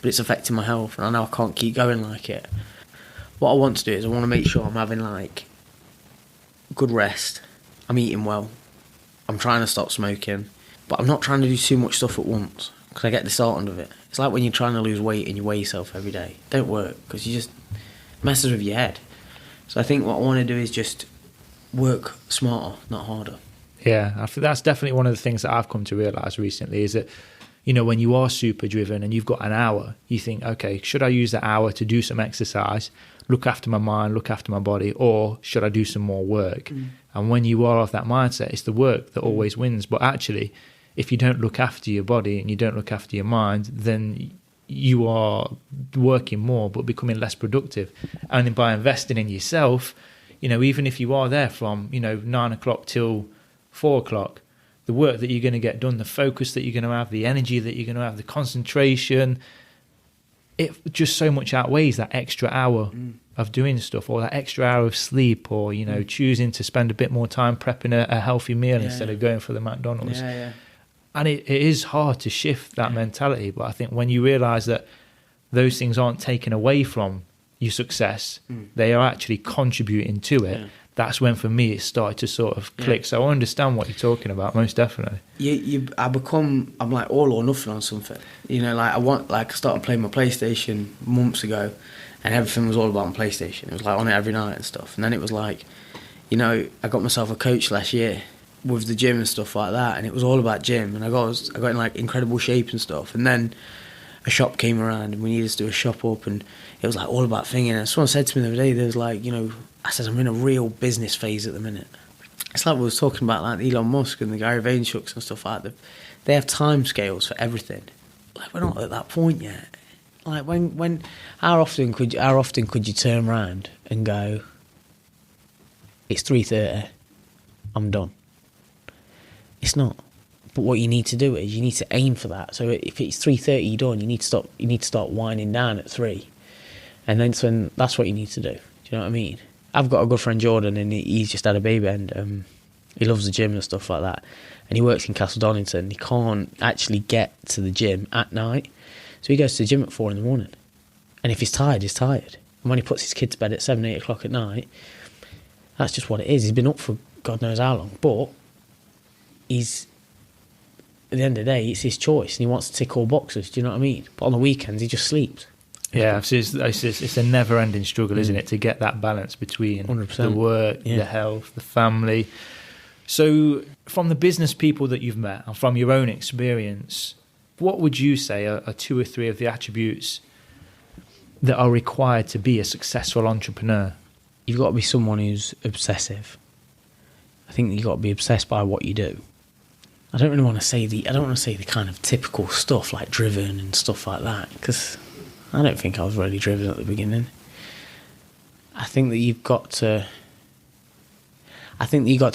but it's affecting my health, and I know I can't keep going like it. What I want to do is I want to make sure I'm having like good rest. I'm eating well. I'm trying to stop smoking, but I'm not trying to do too much stuff at once because I get disheartened of it. It's like when you're trying to lose weight and you weigh yourself every day. Don't work because you just messes with your head. So I think what I want to do is just work smarter, not harder. Yeah, I think that's definitely one of the things that I've come to realise recently is that, you know, when you are super driven and you've got an hour, you think, okay, should I use that hour to do some exercise, look after my mind, look after my body, or should I do some more work? And when you are of that mindset, it's the work that always wins. But actually, if you don't look after your body and you don't look after your mind, then you are working more but becoming less productive. And by investing in yourself, you know, even if you are there from, you know, 9 o'clock till 4 o'clock, the work that you're going to get done, the focus that you're going to have, the energy that you're going to have, the concentration, it just so much outweighs that extra hour of doing stuff, or that extra hour of sleep, or, you know, choosing to spend a bit more time prepping a healthy meal instead of going for the McDonald's. And it is hard to shift that mentality, but I think when you realise that those things aren't taken away from your success, they are actually contributing to it. That's when, for me, it started to sort of click. So I understand what you're talking about, most definitely. I'm like all or nothing on something. You know, like I started playing my PlayStation months ago, and everything was all about my PlayStation. It was like on it every night and stuff. And then it was like, you know, I got myself a coach last year with the gym and stuff like that, and it was all about gym. And I got in like incredible shape and stuff. And then a shop came around, and we needed to do a shop up, and it was like all about thinging. And someone said to me the other day, there was like, you know, I said, I'm in a real business phase at the minute. It's like we was talking about like Elon Musk and the Gary Vaynerchuks and stuff like that. They have time scales for everything. Like, we're not at that point yet. Like, how often could you turn around and go, it's 3:30, I'm done. It's not. But what you need to do is you need to aim for that. So if it's 3:30 you're done, you need to start winding down at 3, and then that's what you need to do. Do you know what I mean? I've got a good friend, Jordan, and he's just had a baby, and he loves the gym and stuff like that. And he works in Castle Donington. He can't actually get to the gym at night, so he goes to the gym at 4 in the morning. And if he's tired, he's tired. And when he puts his kid to bed at 7, 8 o'clock at night, that's just what it is. He's been up for God knows how long, but at the end of the day, it's his choice, and he wants to tick all boxes. Do you know what I mean? But on the weekends, he just sleeps. Yeah, it's a never-ending struggle, isn't it, to get that balance between 100%. The work, the health, the family. So from the business people that you've met and from your own experience, what would you say are 2 or 3 of the attributes that are required to be a successful entrepreneur? You've got to be someone who's obsessive. I think you've got to be obsessed by what you do. I don't want to say the kind of typical stuff like driven and stuff like that, because I don't think I was really driven at the beginning. I think that you've got to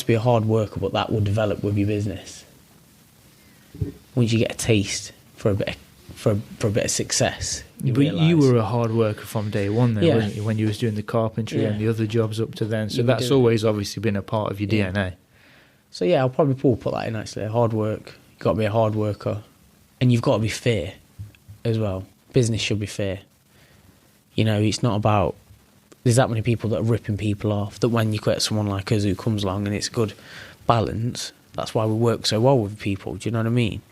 be a hard worker, but that will develop with your business. Once you get a taste for a bit of success, But realise. you were a hard worker from day one then, Yeah. wasn't you, when you was doing the carpentry and Yeah. the other jobs up to then? So You that's do. always obviously been a part of your Yeah. DNA. So yeah, I'll probably put that in actually. Hard work. You've got to be a hard worker. And you've got to be fair as well. Business should be fair. You know, it's not about... There's that many people that are ripping people off, that when you get someone like us who comes along and it's good balance, that's why we work so well with people, do you know what I mean?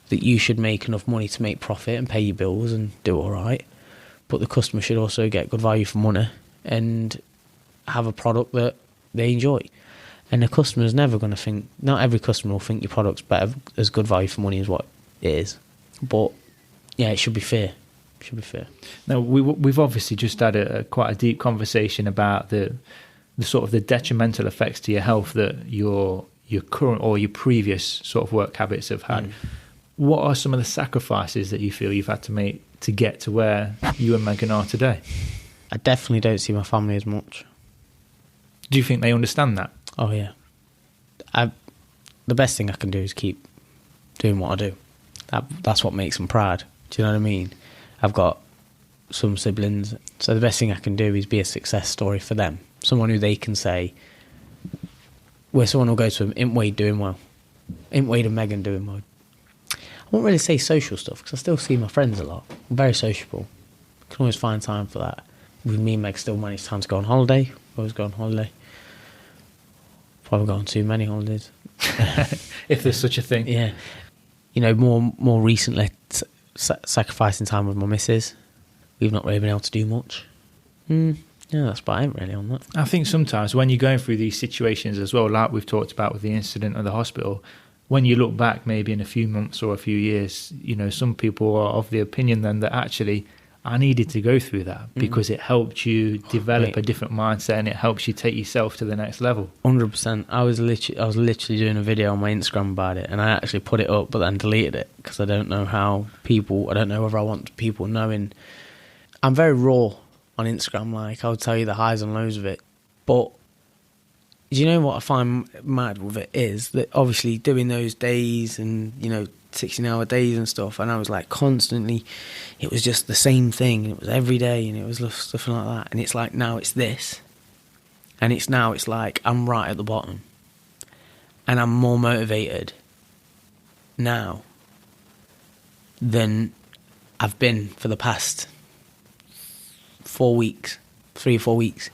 That you should make enough money to make profit and pay your bills and do all right. But the customer should also get good value for money and have a product that they enjoy. And the customer's never going to think... Not every customer will think your product's better, as good value for money as what it is. But, yeah, it should be fair. It should be fair. Now, we've obviously just had quite a deep conversation about the sort of the detrimental effects to your health that your current or your previous sort of work habits have had. What are some of the sacrifices that you feel you've had to make to get to where you and Megan are today? I definitely don't see my family as much. Do you think they understand that? Oh, yeah. The best thing I can do is keep doing what I do. That's what makes them proud. Do you know what I mean? I've got some siblings, so the best thing I can do is be a success story for them. Someone who they can say, where someone will go to them, "Ain't Wade doing well? Ain't Wade and Megan doing well?" I won't really say social stuff because I still see my friends a lot. I'm very sociable. Can always find time for that. With me and Meg still manage time to go on holiday. Always go on holiday. Probably go on too many holidays. If there's such a thing. Yeah. You know, more recently, sacrificing time with my missus. We've not really been able to do much. Yeah, that's about it really on that. I think sometimes when you're going through these situations as well, like we've talked about with the incident at the hospital, when you look back maybe in a few months or a few years, you know, some people are of the opinion then that actually I needed to go through that because it helped you develop a different mindset and it helps you take yourself to the next level. 100%. I was literally doing a video on my Instagram about it, and I actually put it up but then deleted it because I don't know whether I want people knowing. I'm very raw on Instagram, like I'll tell you the highs and lows of it. But do you know what I find mad with it is that obviously doing those days and, you know, 16-hour days and stuff, and I was like constantly, it was just the same thing, and it was every day, and it was stuff like that. And it's like now it's this, and it's like I'm right at the bottom, and I'm more motivated now than I've been for the past 3 or 4 weeks.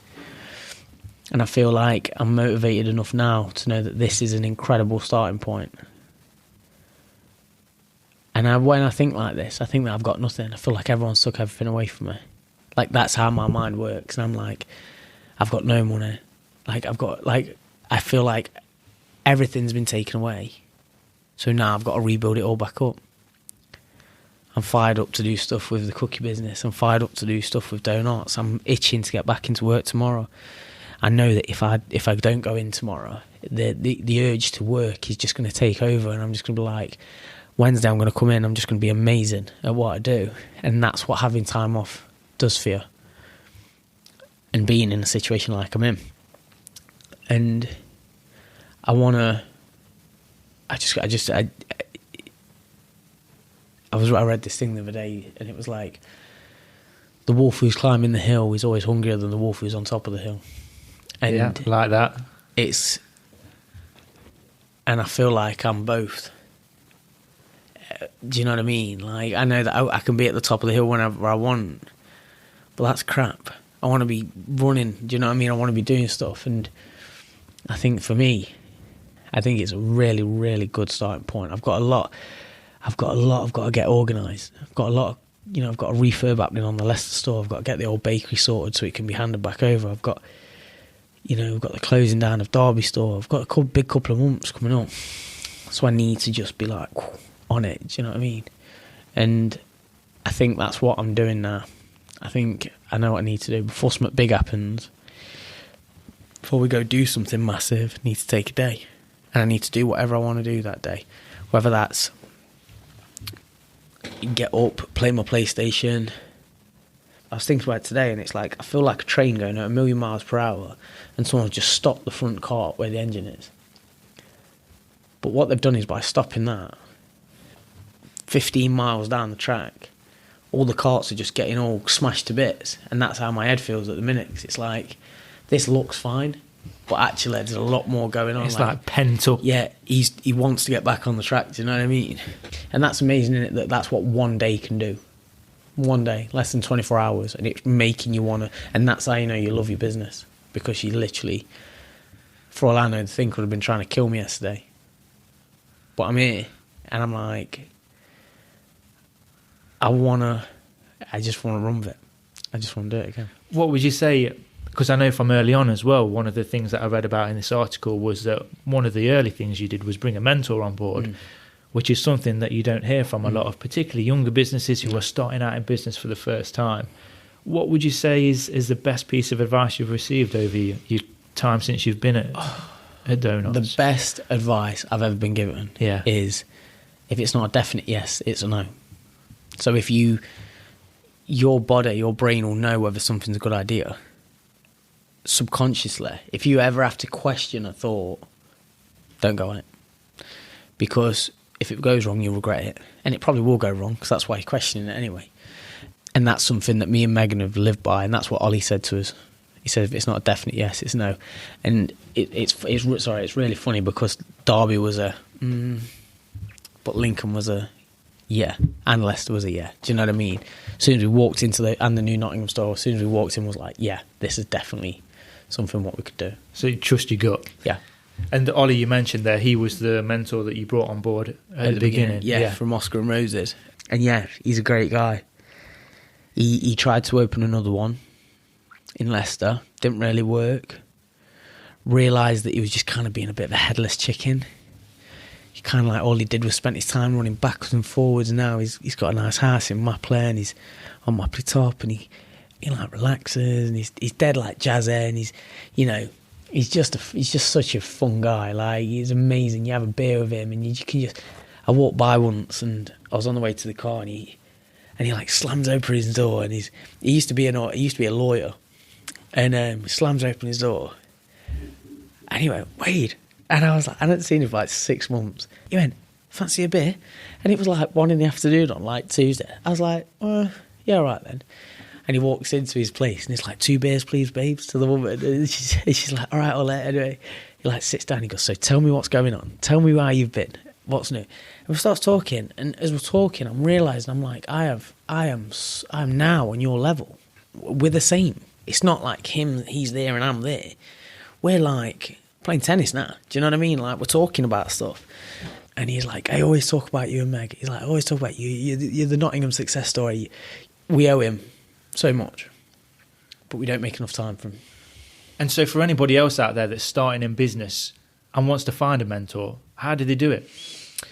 And I feel like I'm motivated enough now to know that this is an incredible starting point. And when I think like this, I think that I've got nothing. I feel like everyone's took everything away from me. Like, that's how my mind works. And I'm like, I've got no money. Like, I feel like everything's been taken away. So now I've got to rebuild it all back up. I'm fired up to do stuff with the cookie business. I'm fired up to do stuff with Doughnotts. I'm itching to get back into work tomorrow. I know that if I don't go in tomorrow, the urge to work is just going to take over, and I'm just going to be like, Wednesday I'm going to come in, I'm just going to be amazing at what I do. And that's what having time off does for you. And being in a situation like I'm in. And I read this thing the other day, and it was like, the wolf who's climbing the hill is always hungrier than the wolf who's on top of the hill. And yeah, like that. And I feel like I'm both. Do you know what I mean? Like, I know that I can be at the top of the hill whenever I want, but that's crap. I want to be running. Do you know what I mean? I want to be doing stuff. And I think for me, it's a really, really good starting point. I've got a lot I've got to get organised. I've got a refurb happening on the Leicester store. I've got to get the old bakery sorted so it can be handed back over. We've got the closing down of Derby store. I've got a big couple of months coming up. So I need to just be like on it, do you know what I mean? And I think that's what I'm doing now. I think I know what I need to do. Before something big happens, before we go do something massive, I need to take a day. And I need to do whatever I want to do that day. Whether that's get up, play my PlayStation. I was thinking about it today, and it's like, I feel like a train going at 1,000,000 miles per hour, and someone's just stopped the front cart where the engine is. But what they've done is, by stopping that, 15 miles down the track, all the carts are just getting all smashed to bits, and that's how my head feels at the minute. 'Cause it's like, this looks fine, but actually there's a lot more going on. It's like pent up. Yeah, he wants to get back on the track. Do you know what I mean? And that's amazing, isn't it? That's what one day can do. One day, less than 24 hours, and it's making you want to. And that's how you know you love your business, because you literally, for all I know, the thing could have been trying to kill me yesterday. But I'm here, and I'm like, I just want to run with it. I just want to do it again. What would you say? Because I know from early on as well, one of the things that I read about in this article was that one of the early things you did was bring a mentor on board, which is something that you don't hear from a lot of particularly younger businesses who are starting out in business for the first time. What would you say is the best piece of advice you've received over your time since you've been at Doughnotts? The best advice I've ever been given is, if it's not a definite yes, it's a no. So if your body, your brain will know whether something's a good idea. Subconsciously, if you ever have to question a thought, don't go on it. Because if it goes wrong, you'll regret it. And it probably will go wrong, because that's why you're questioning it anyway. And that's something that me and Megan have lived by, and that's what Ollie said to us. He said, if it's not a definite yes, it's no. And it's really funny, because Derby was a but Lincoln was a yeah, and Leicester was a yeah. Do you know what I mean? As soon as we walked into the new Nottingham store, as soon as we walked in, was like, yeah, this is definitely something what we could do. So you trust your gut. Yeah. And Ollie, you mentioned there, he was the mentor that you brought on board at the beginning. Yeah, from Oscar and Roses. And yeah, he's a great guy. He tried to open another one in Leicester, didn't really work. Realised that he was just kind of being a bit of a headless chicken. He kind of like, all he did was spent his time running backwards and forwards, and now he's got a nice house in Mapley, and he's on Mapley Top, and he like relaxes, and he's dead like jazzy, and he's just such a fun guy. Like, he's amazing. You have a beer with him, and you can just. I walked by once, and I was on the way to the car, and he like slams open his door, and he used to be a lawyer, and slams open his door, and he went, Wade. And I was like, I hadn't seen him for like 6 months. He went, fancy a beer? And it was like 1 PM on like Tuesday. I was like, yeah, all right then. And he walks into his place, and it's like, 2 beers, please, babes, to the woman. And she's like, all right, I'll let anyway. He like sits down, he goes, so tell me what's going on. Tell me where you've been. What's new? And we start talking, and as we're talking, I'm realising, I'm like, I am now on your level. We're the same. It's not like he's there and I'm there. We're like playing tennis now. Do you know what I mean? Like, we're talking about stuff. And he's like, I always talk about you and Meg. He's like, I always talk about you. You're the Nottingham success story. We owe him so much, but we don't make enough time for him. And so for anybody else out there that's starting in business and wants to find a mentor, how do they do it?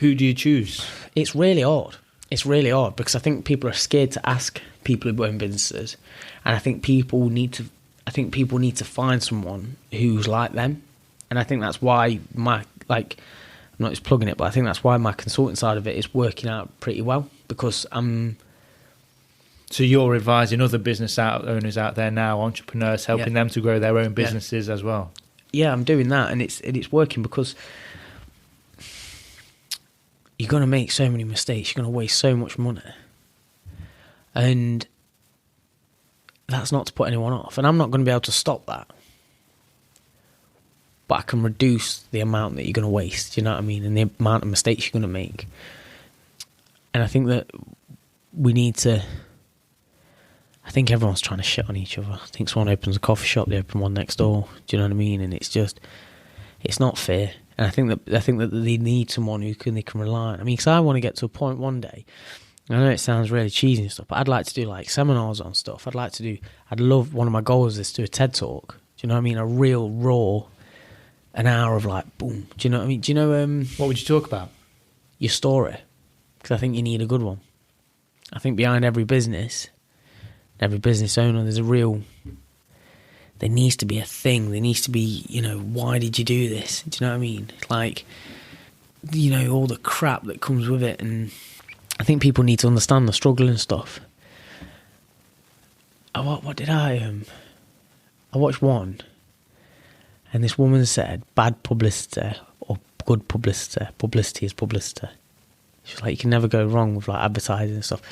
Who do you choose? It's really hard. It's really hard, because I think people are scared to ask people who own businesses. And I think people need to find someone who's like them. And I think that's why I'm not just plugging it, but I think that's why my consulting side of it is working out pretty well, because So you're advising other business owners out there now, entrepreneurs, helping them to grow their own businesses as well. Yeah, I'm doing that, and it's working, because you're going to make so many mistakes, you're going to waste so much money, and that's not to put anyone off. And I'm not going to be able to stop that, but I can reduce the amount that you're going to waste, you know what I mean, and the amount of mistakes you're going to make. And I think that we need to... I think everyone's trying to shit on each other. I think someone opens a coffee shop, they open one next door, do you know what I mean? And it's not fair. And I think that they need someone who they can rely on. I mean, because I want to get to a point one day, I know it sounds really cheesy and stuff, but I'd like to do like seminars on stuff. I'd love, one of my goals is to do a TED Talk, do you know what I mean? A real raw, an hour of like, boom. Do you know what I mean? Do you know... what would you talk about? Your story. Because I think you need a good one. I think behind every business owner, there needs to be a thing. There needs to be, why did you do this? Do you know what I mean? Like, all the crap that comes with it. And I think people need to understand the struggle and stuff. What did I watched one, and this woman said, bad publicity or good publicity. Publicity is publicity. She's like, you can never go wrong with like advertising and stuff.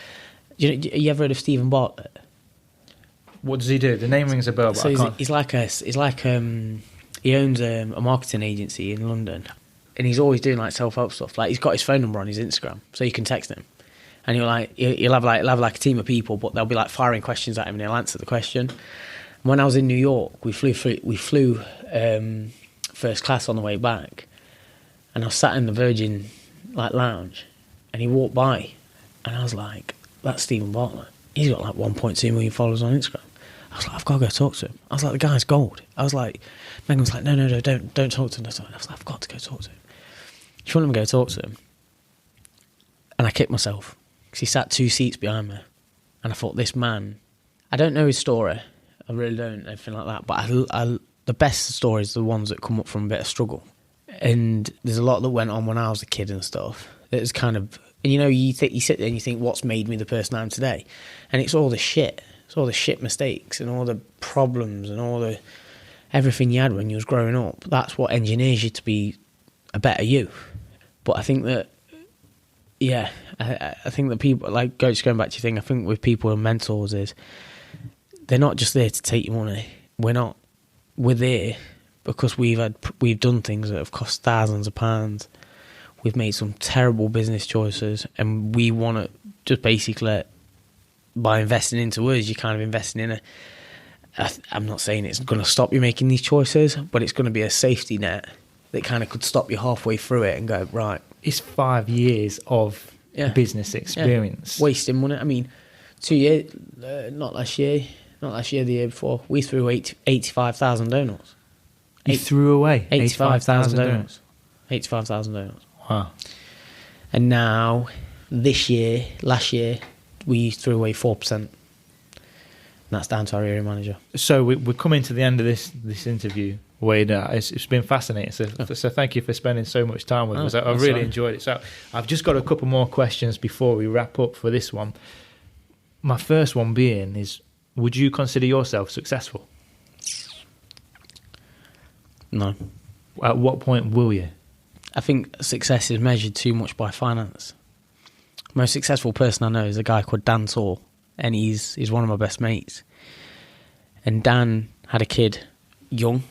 You ever heard of Stephen Bartlett? What does he do? The name rings a bell, but So I can't. He owns a marketing agency in London, and he's always doing like self-help stuff. Like he's got his phone number on his Instagram, so you can text him, and he'll have like a team of people, but they'll be like firing questions at him, and he'll answer the question. When I was in New York, we flew first class on the way back, and I was sat in the Virgin like lounge, and he walked by, and I was like, "That's Stephen Bartlett. He's got like 1.2 million followers on Instagram." I was like, "I've got to go talk to him." I was like, "The guy's gold." I was like, Megan was like, "No, don't talk to him." I was like, "I've got to go talk to him." She wouldn't let me go talk to him, and I kicked myself because he sat 2 seats behind me, and I thought, this man, I don't know his story. I really don't, anything like that. But the best stories are the ones that come up from a bit of struggle. And there's a lot that went on when I was a kid and stuff. It was kind of, and you sit there and you think, what's made me the person I am today? And it's all the shit. It's all the shit mistakes and all the problems and all the everything you had when you was growing up. That's what engineers you to be a better you. But I think that, yeah, I think that people, like, going back to your thing, I think with people and mentors is, they're not just there to take your money. We're there because we've done things that have cost thousands of pounds. We've made some terrible business choices, and we want to just basically, by investing into us, you're kind of investing in I'm not saying it's going to stop you making these choices, but it's going to be a safety net that kind of could stop you halfway through it and go, right. It's 5 years of business experience. Yeah. Wasting money. I mean, 2 years, not last year, the year before, we threw 85,000 donuts. You threw away 85,000 donuts. 85,000 donuts. Wow. And now, last year, we threw away 4%. And that's down to our area manager. So we're coming to the end of this interview, Wade. It's been fascinating. So thank you for spending so much time with us. I really enjoyed it. So I've just got a couple more questions before we wrap up for this one. My first one being is, would you consider yourself successful? No. At what point will you? I think success is measured too much by finance. The most successful person I know is a guy called Dan Saul, and he's one of my best mates. And Dan had a kid young.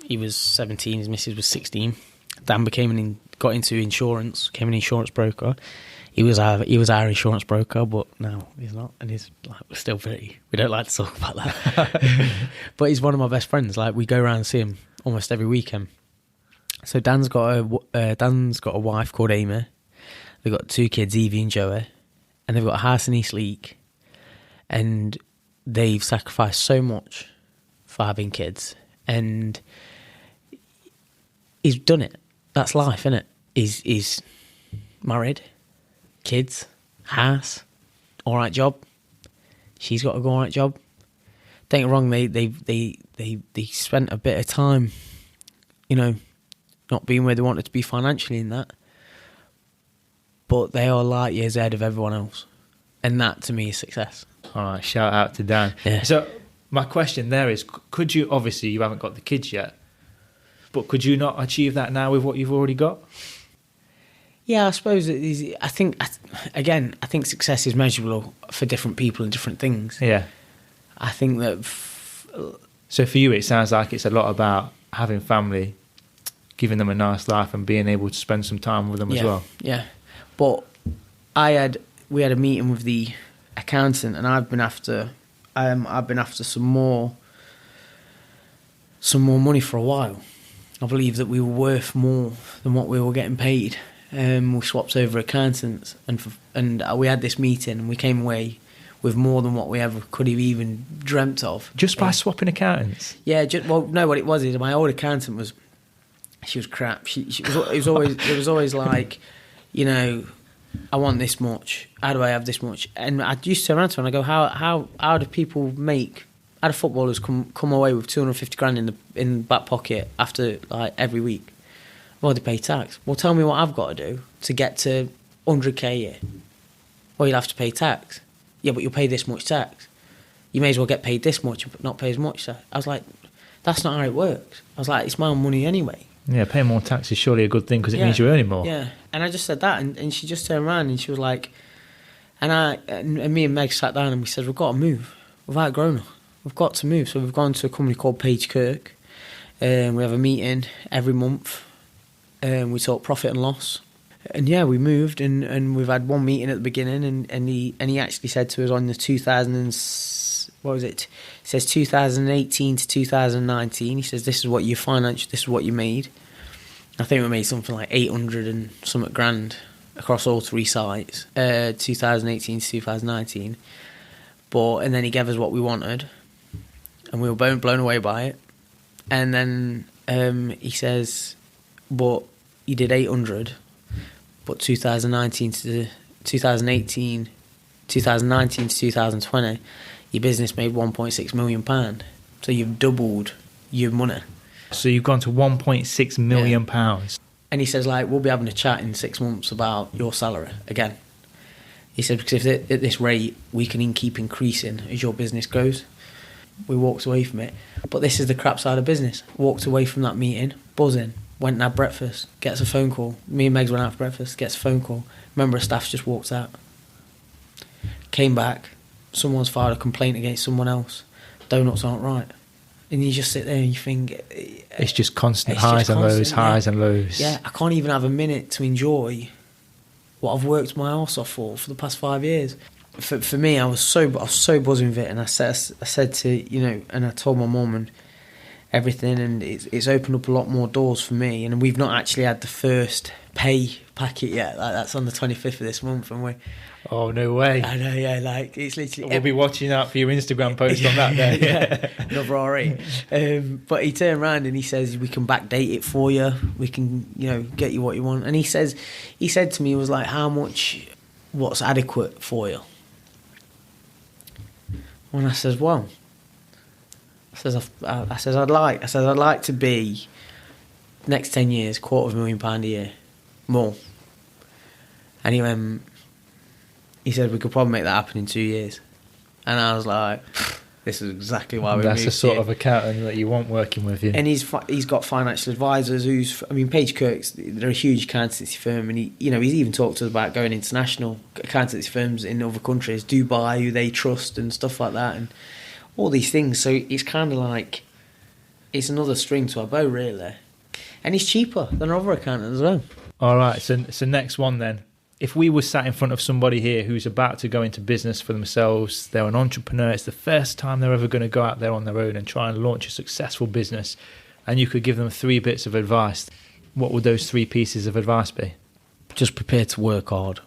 He was 17, his missus was 16. Dan got into insurance, became an insurance broker. He was our insurance broker, but now he's not, and he's like, we're still we don't like to talk about that. But he's one of my best friends. Like, we go around and see him almost every weekend. So Dan's got a wife called Amy. They've got 2 kids, Evie and Joey, and they've got a house in Eastleigh. And they've sacrificed so much for having kids, and he's done it. That's life, isn't it? He's married, kids, house, all right job. She's got a all right job. Don't get me wrong, they spent a bit of time, not being where they wanted to be financially in that, but they are light years ahead of everyone else, and that to me is success. All right, shout out to Dan. Yeah. So my question there is, could you, obviously you haven't got the kids yet, but could you not achieve that now with what you've already got? Yeah, I suppose it is. I think success is measurable for different people and different things. Yeah. I think that... So for you, it sounds like it's a lot about having family, giving them a nice life and being able to spend some time with them as well. Yeah. But we had a meeting with the accountant, and I've been after some more money for a while. I believe that we were worth more than what we were getting paid. We swapped over accountants, and we had this meeting, and we came away with more than what we ever could have even dreamt of. Just by swapping accountants? Yeah. What it was is my old accountant she was crap. It was always like, I want this much. How do I have this much? And I used to turn around to her and I go, how do people how do footballers come away with 250 grand in the back pocket after like every week? Well, they pay tax. Well, tell me what I've got to do to get to 100k a year. Well, you'll have to pay tax. Yeah, but you'll pay this much tax. You may as well get paid this much but not pay as much tax. I was like, that's not how it works. I was like, it's my own money anyway. Yeah, paying more tax is surely a good thing because it means you're earning more. Yeah, and I just said that, and she just turned around and she was like, And me and Meg sat down and we said, we've got to move. We've outgrown it. We've got to move. So we've gone to a company called Page Kirk. We have a meeting every month. We talk profit and loss. And yeah, we moved and we've had one meeting at the beginning and he actually said to us on the 2018 to 2019, he says, this is what you financed, this is what you made. I think we made something like 800 and something grand across all 3 sites, 2018 to 2019. And then he gave us what we wanted and we were blown away by it. And then he says, but you did 800, but 2019 to 2019 to 2020, your business made £1.6 million. So you've doubled your money. So you've gone to £1.6 million. And he says, like, we'll be having a chat in 6 months about your salary again. He said, because if at this rate, we can keep increasing as your business grows. We walked away from it. But this is the crap side of business. Walked away from that meeting, buzzing, went and had breakfast, gets a phone call. Me and Megs went out for breakfast, gets a phone call. Member of staff just walked out. Came back, someone's filed a complaint against someone else. Doughnotts aren't right. And you just sit there and you think... It's just constant highs and lows. Yeah, I can't even have a minute to enjoy what I've worked my arse off for the past 5 years. For me, I was so buzzing with it, and I said to, and I told my mum and everything, and it's opened up a lot more doors for me. And we've not actually had the first pay packet yet. Like, that's on the 25th of this month, and we... Oh, no way. I know, yeah, like, it's literally... We'll be watching out for your Instagram post on that day. Yeah, another R8. But he turned around and he says, we can backdate it for you. We can, get you what you want. And he said to me, he was like, what's adequate for you? And I says, well, I'd like to be, next 10 years, £250,000 a year, more. And he said, we could probably make that happen in 2 years. And I was like, this is exactly why we moved. That's the sort of accountant that you want working with you. And he's got financial advisors Page Kirk's, they're a huge accountancy firm, and he's even talked to us about going international accountancy firms in other countries, Dubai, who they trust and stuff like that, and all these things. So it's kind of like, it's another string to our bow, really. And he's cheaper than other accountants as well. All right, so next one then. If we were sat in front of somebody here who's about to go into business for themselves, they're an entrepreneur, it's the first time they're ever going to go out there on their own and try and launch a successful business, and you could give them 3 bits of advice, what would those 3 pieces of advice be? Just prepare to work hard.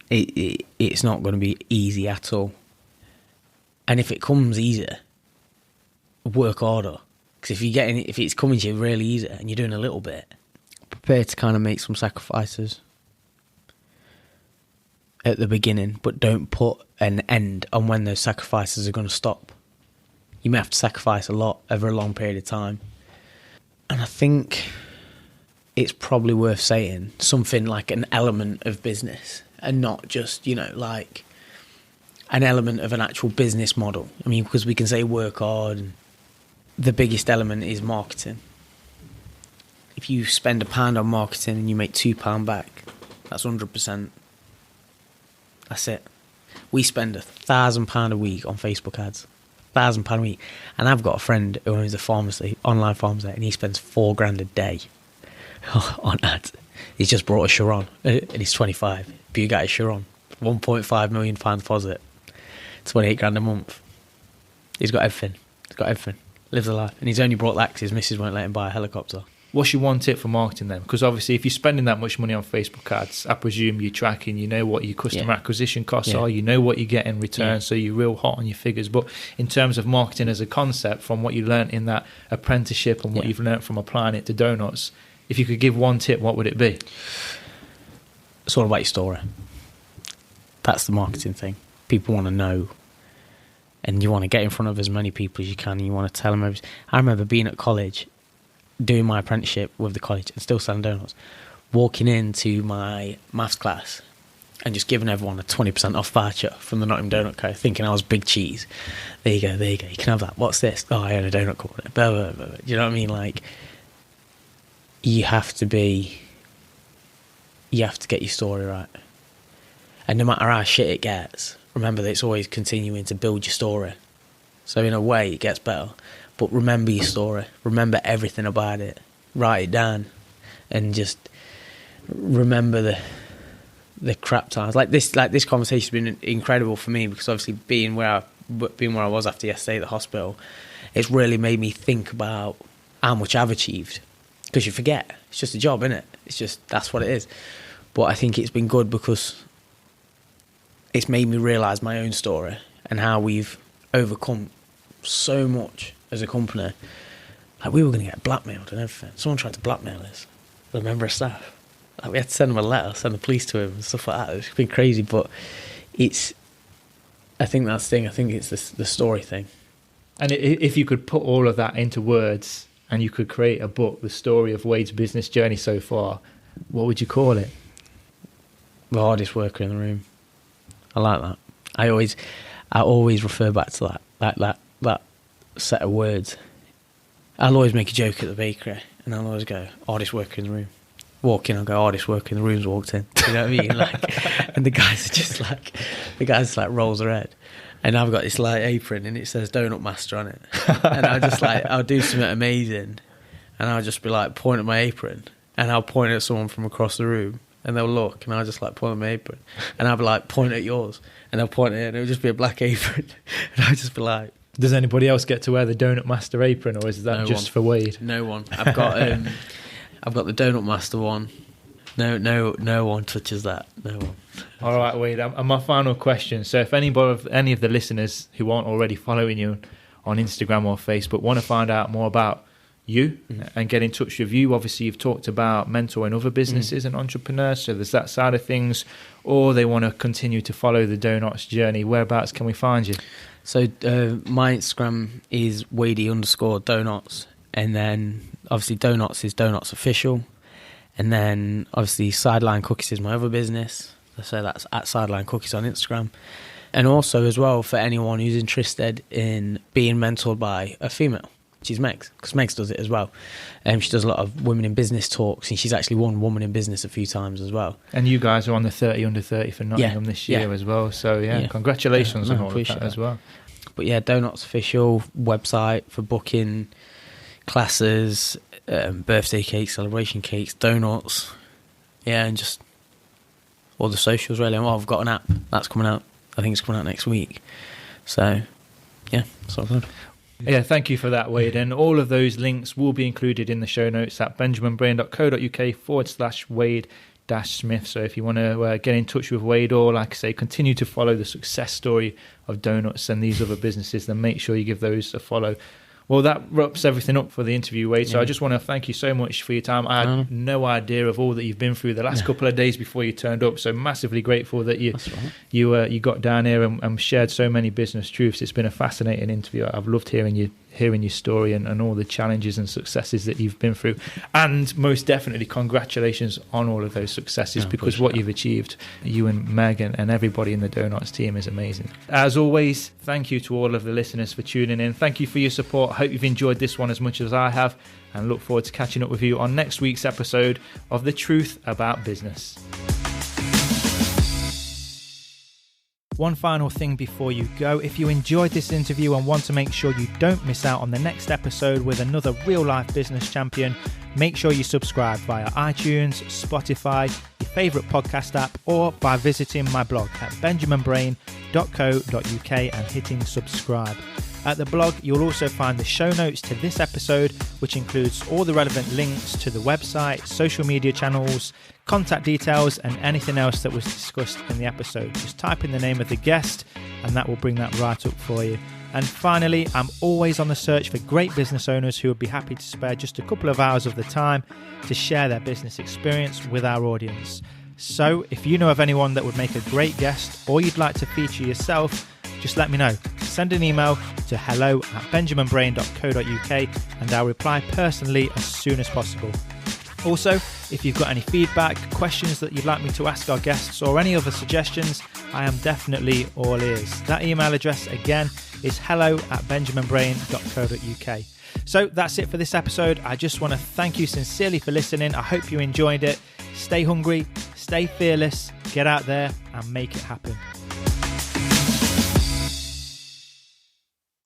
It's not going to be easy at all. And if it comes easier, work harder. Because if it's coming to you really easy and you're doing a little bit, prepare to kind of make some sacrifices at the beginning, but don't put an end on when those sacrifices are going to stop. You may have to sacrifice a lot over a long period of time. And I think it's probably worth saying something like an element of business and not just, like an element of an actual business model. I mean, because we can say work hard, and the biggest element is marketing. If you spend £1 on marketing and you make £2 back, that's 100%. That's it. We spend £1,000 a week on Facebook ads. £1,000 a week. And I've got a friend who owns a pharmacy, online pharmacy, and he spends £4,000 a day on ads. He's just brought a Chiron, and he's 25. Bugatti Chiron, £1.5 million deposit, 28 grand a month. He's got everything. Lives a life. And he's only brought that because his missus won't let him buy a helicopter. What's your one tip for marketing then? Because obviously if you're spending that much money on Facebook ads, I presume you're tracking, you know what your customer acquisition costs are, you know what you get in return, so you're real hot on your figures. But in terms of marketing as a concept, from what you learnt in that apprenticeship and what you've learnt from applying it to Doughnotts, if you could give one tip, what would it be? It's all about your story. That's the marketing thing. People want to know, and you want to get in front of as many people as you can, and you want to tell them everything. I remember being at college, doing my apprenticeship with the college and still selling donuts, walking into my maths class and just giving everyone a 20% off voucher from the Nottingham Donut Co, thinking I was big cheese. There you go, you can have that. What's this? Oh, I own a donut company. Blah, blah, blah, blah. Do you know what I mean? Like, you have to get your story right. And no matter how shit it gets, remember that it's always continuing to build your story. So in a way, it gets better. But remember your story. Remember everything about it. Write it down. And just remember the crap times. Like this conversation's been incredible for me, because obviously being where I was after yesterday at the hospital, it's really made me think about how much I've achieved. Because you forget. It's just a job, isn't it? It's just, that's what it is. But I think it's been good because it's made me realise my own story and how we've overcome so much as a company. Like, we were going to get blackmailed and everything. Someone tried to blackmail us, the member of staff. Like, we had to send them a letter, send the police to him and stuff like that. It's been crazy, but I think that's the thing. I think it's the story thing. And if you could put all of that into words and you could create a book, the story of Wade's business journey so far, what would you call it? The hardest worker in the room. I like that. I always refer back to that set of words. I'll always make a joke at the bakery, and I'll always go, hardest worker in the room. Walk in, I'll go, hardest worker in the room's walked in. You know what I mean? Like, and the guys rolls their head. And I've got this light apron, and it says Donut Master on it. And I'll do something amazing, and I'll just be like, point at my apron, and I'll point at someone from across the room, and they'll look, and I'll just like point at my apron, and I'll be like, point at yours, and they'll point at it, and it'll just be a black apron, and I'll just be like. Does anybody else get to wear the Donut Master apron, or is that just for Wade? No one. I've got the Donut Master one. No one touches that. No one. All right, Wade. And my final question. So, if any of the listeners who aren't already following you on Instagram or Facebook want to find out more about you and get in touch with you, obviously you've talked about mentoring other businesses and entrepreneurs, so there's that side of things, or they want to continue to follow the Doughnotts journey, whereabouts can we find you? So my Instagram is Wadey_Doughnotts, and then obviously Doughnotts is Doughnotts Official, and then obviously Sideline Cookies is my other business, so that's at Sideline Cookies on Instagram. And also as well, for anyone who's interested in being mentored by a female, which is Megs, because Megs does it as well. She does a lot of women in business talks, and she's actually won Woman in Business a few times as well. And you guys are on the 30 under 30 for Nottingham this year as well. So congratulations on all of that as well. But yeah, Doughnotts Official website for booking classes, birthday cakes, celebration cakes, donuts, and just all the socials really. Well, I've got an app that's coming out. I think it's coming out next week. So yeah, it's all good. Yeah, thank you for that, Wade. And all of those links will be included in the show notes at benjaminbrain.co.uk/Wade-Smith. So if you want to get in touch with Wade, or like I say, continue to follow the success story of Doughnotts and these other businesses, then make sure you give those a follow. Well, that wraps everything up for the interview, Wade. So I just want to thank you so much for your time. I had no idea of all that you've been through the last couple of days before you turned up. So massively grateful that you got down here and shared so many business truths. It's been a fascinating interview. I've loved hearing your story and all the challenges and successes that you've been through. And most definitely, congratulations on all of those successes, because what you've achieved, you and Meg and everybody in the Doughnotts team, is amazing. As always, thank you to all of the listeners for tuning in. Thank you for your support. I hope you've enjoyed this one as much as I have, and look forward to catching up with you on next week's episode of The Truth About Business. One final thing before you go. If you enjoyed this interview and want to make sure you don't miss out on the next episode with another real-life business champion, make sure you subscribe via iTunes, Spotify, your favourite podcast app, or by visiting my blog at benjaminbrain.co.uk and hitting subscribe. At the blog, you'll also find the show notes to this episode, which includes all the relevant links to the website, social media channels, contact details, and anything else that was discussed in the episode. Just type in the name of the guest, and that will bring that right up for you. And finally, I'm always on the search for great business owners who would be happy to spare just a couple of hours of the time to share their business experience with our audience. So if you know of anyone that would make a great guest, or you'd like to feature yourself, just let me know. Send an email to hello@benjaminbrain.co.uk, and I'll reply personally as soon as possible. Also, if you've got any feedback, questions that you'd like me to ask our guests, or any other suggestions, I am definitely all ears. That email address again is hello@benjaminbrain.co.uk. So that's it for this episode. I just want to thank you sincerely for listening. I hope you enjoyed it. Stay hungry, stay fearless, Get out there and make it happen.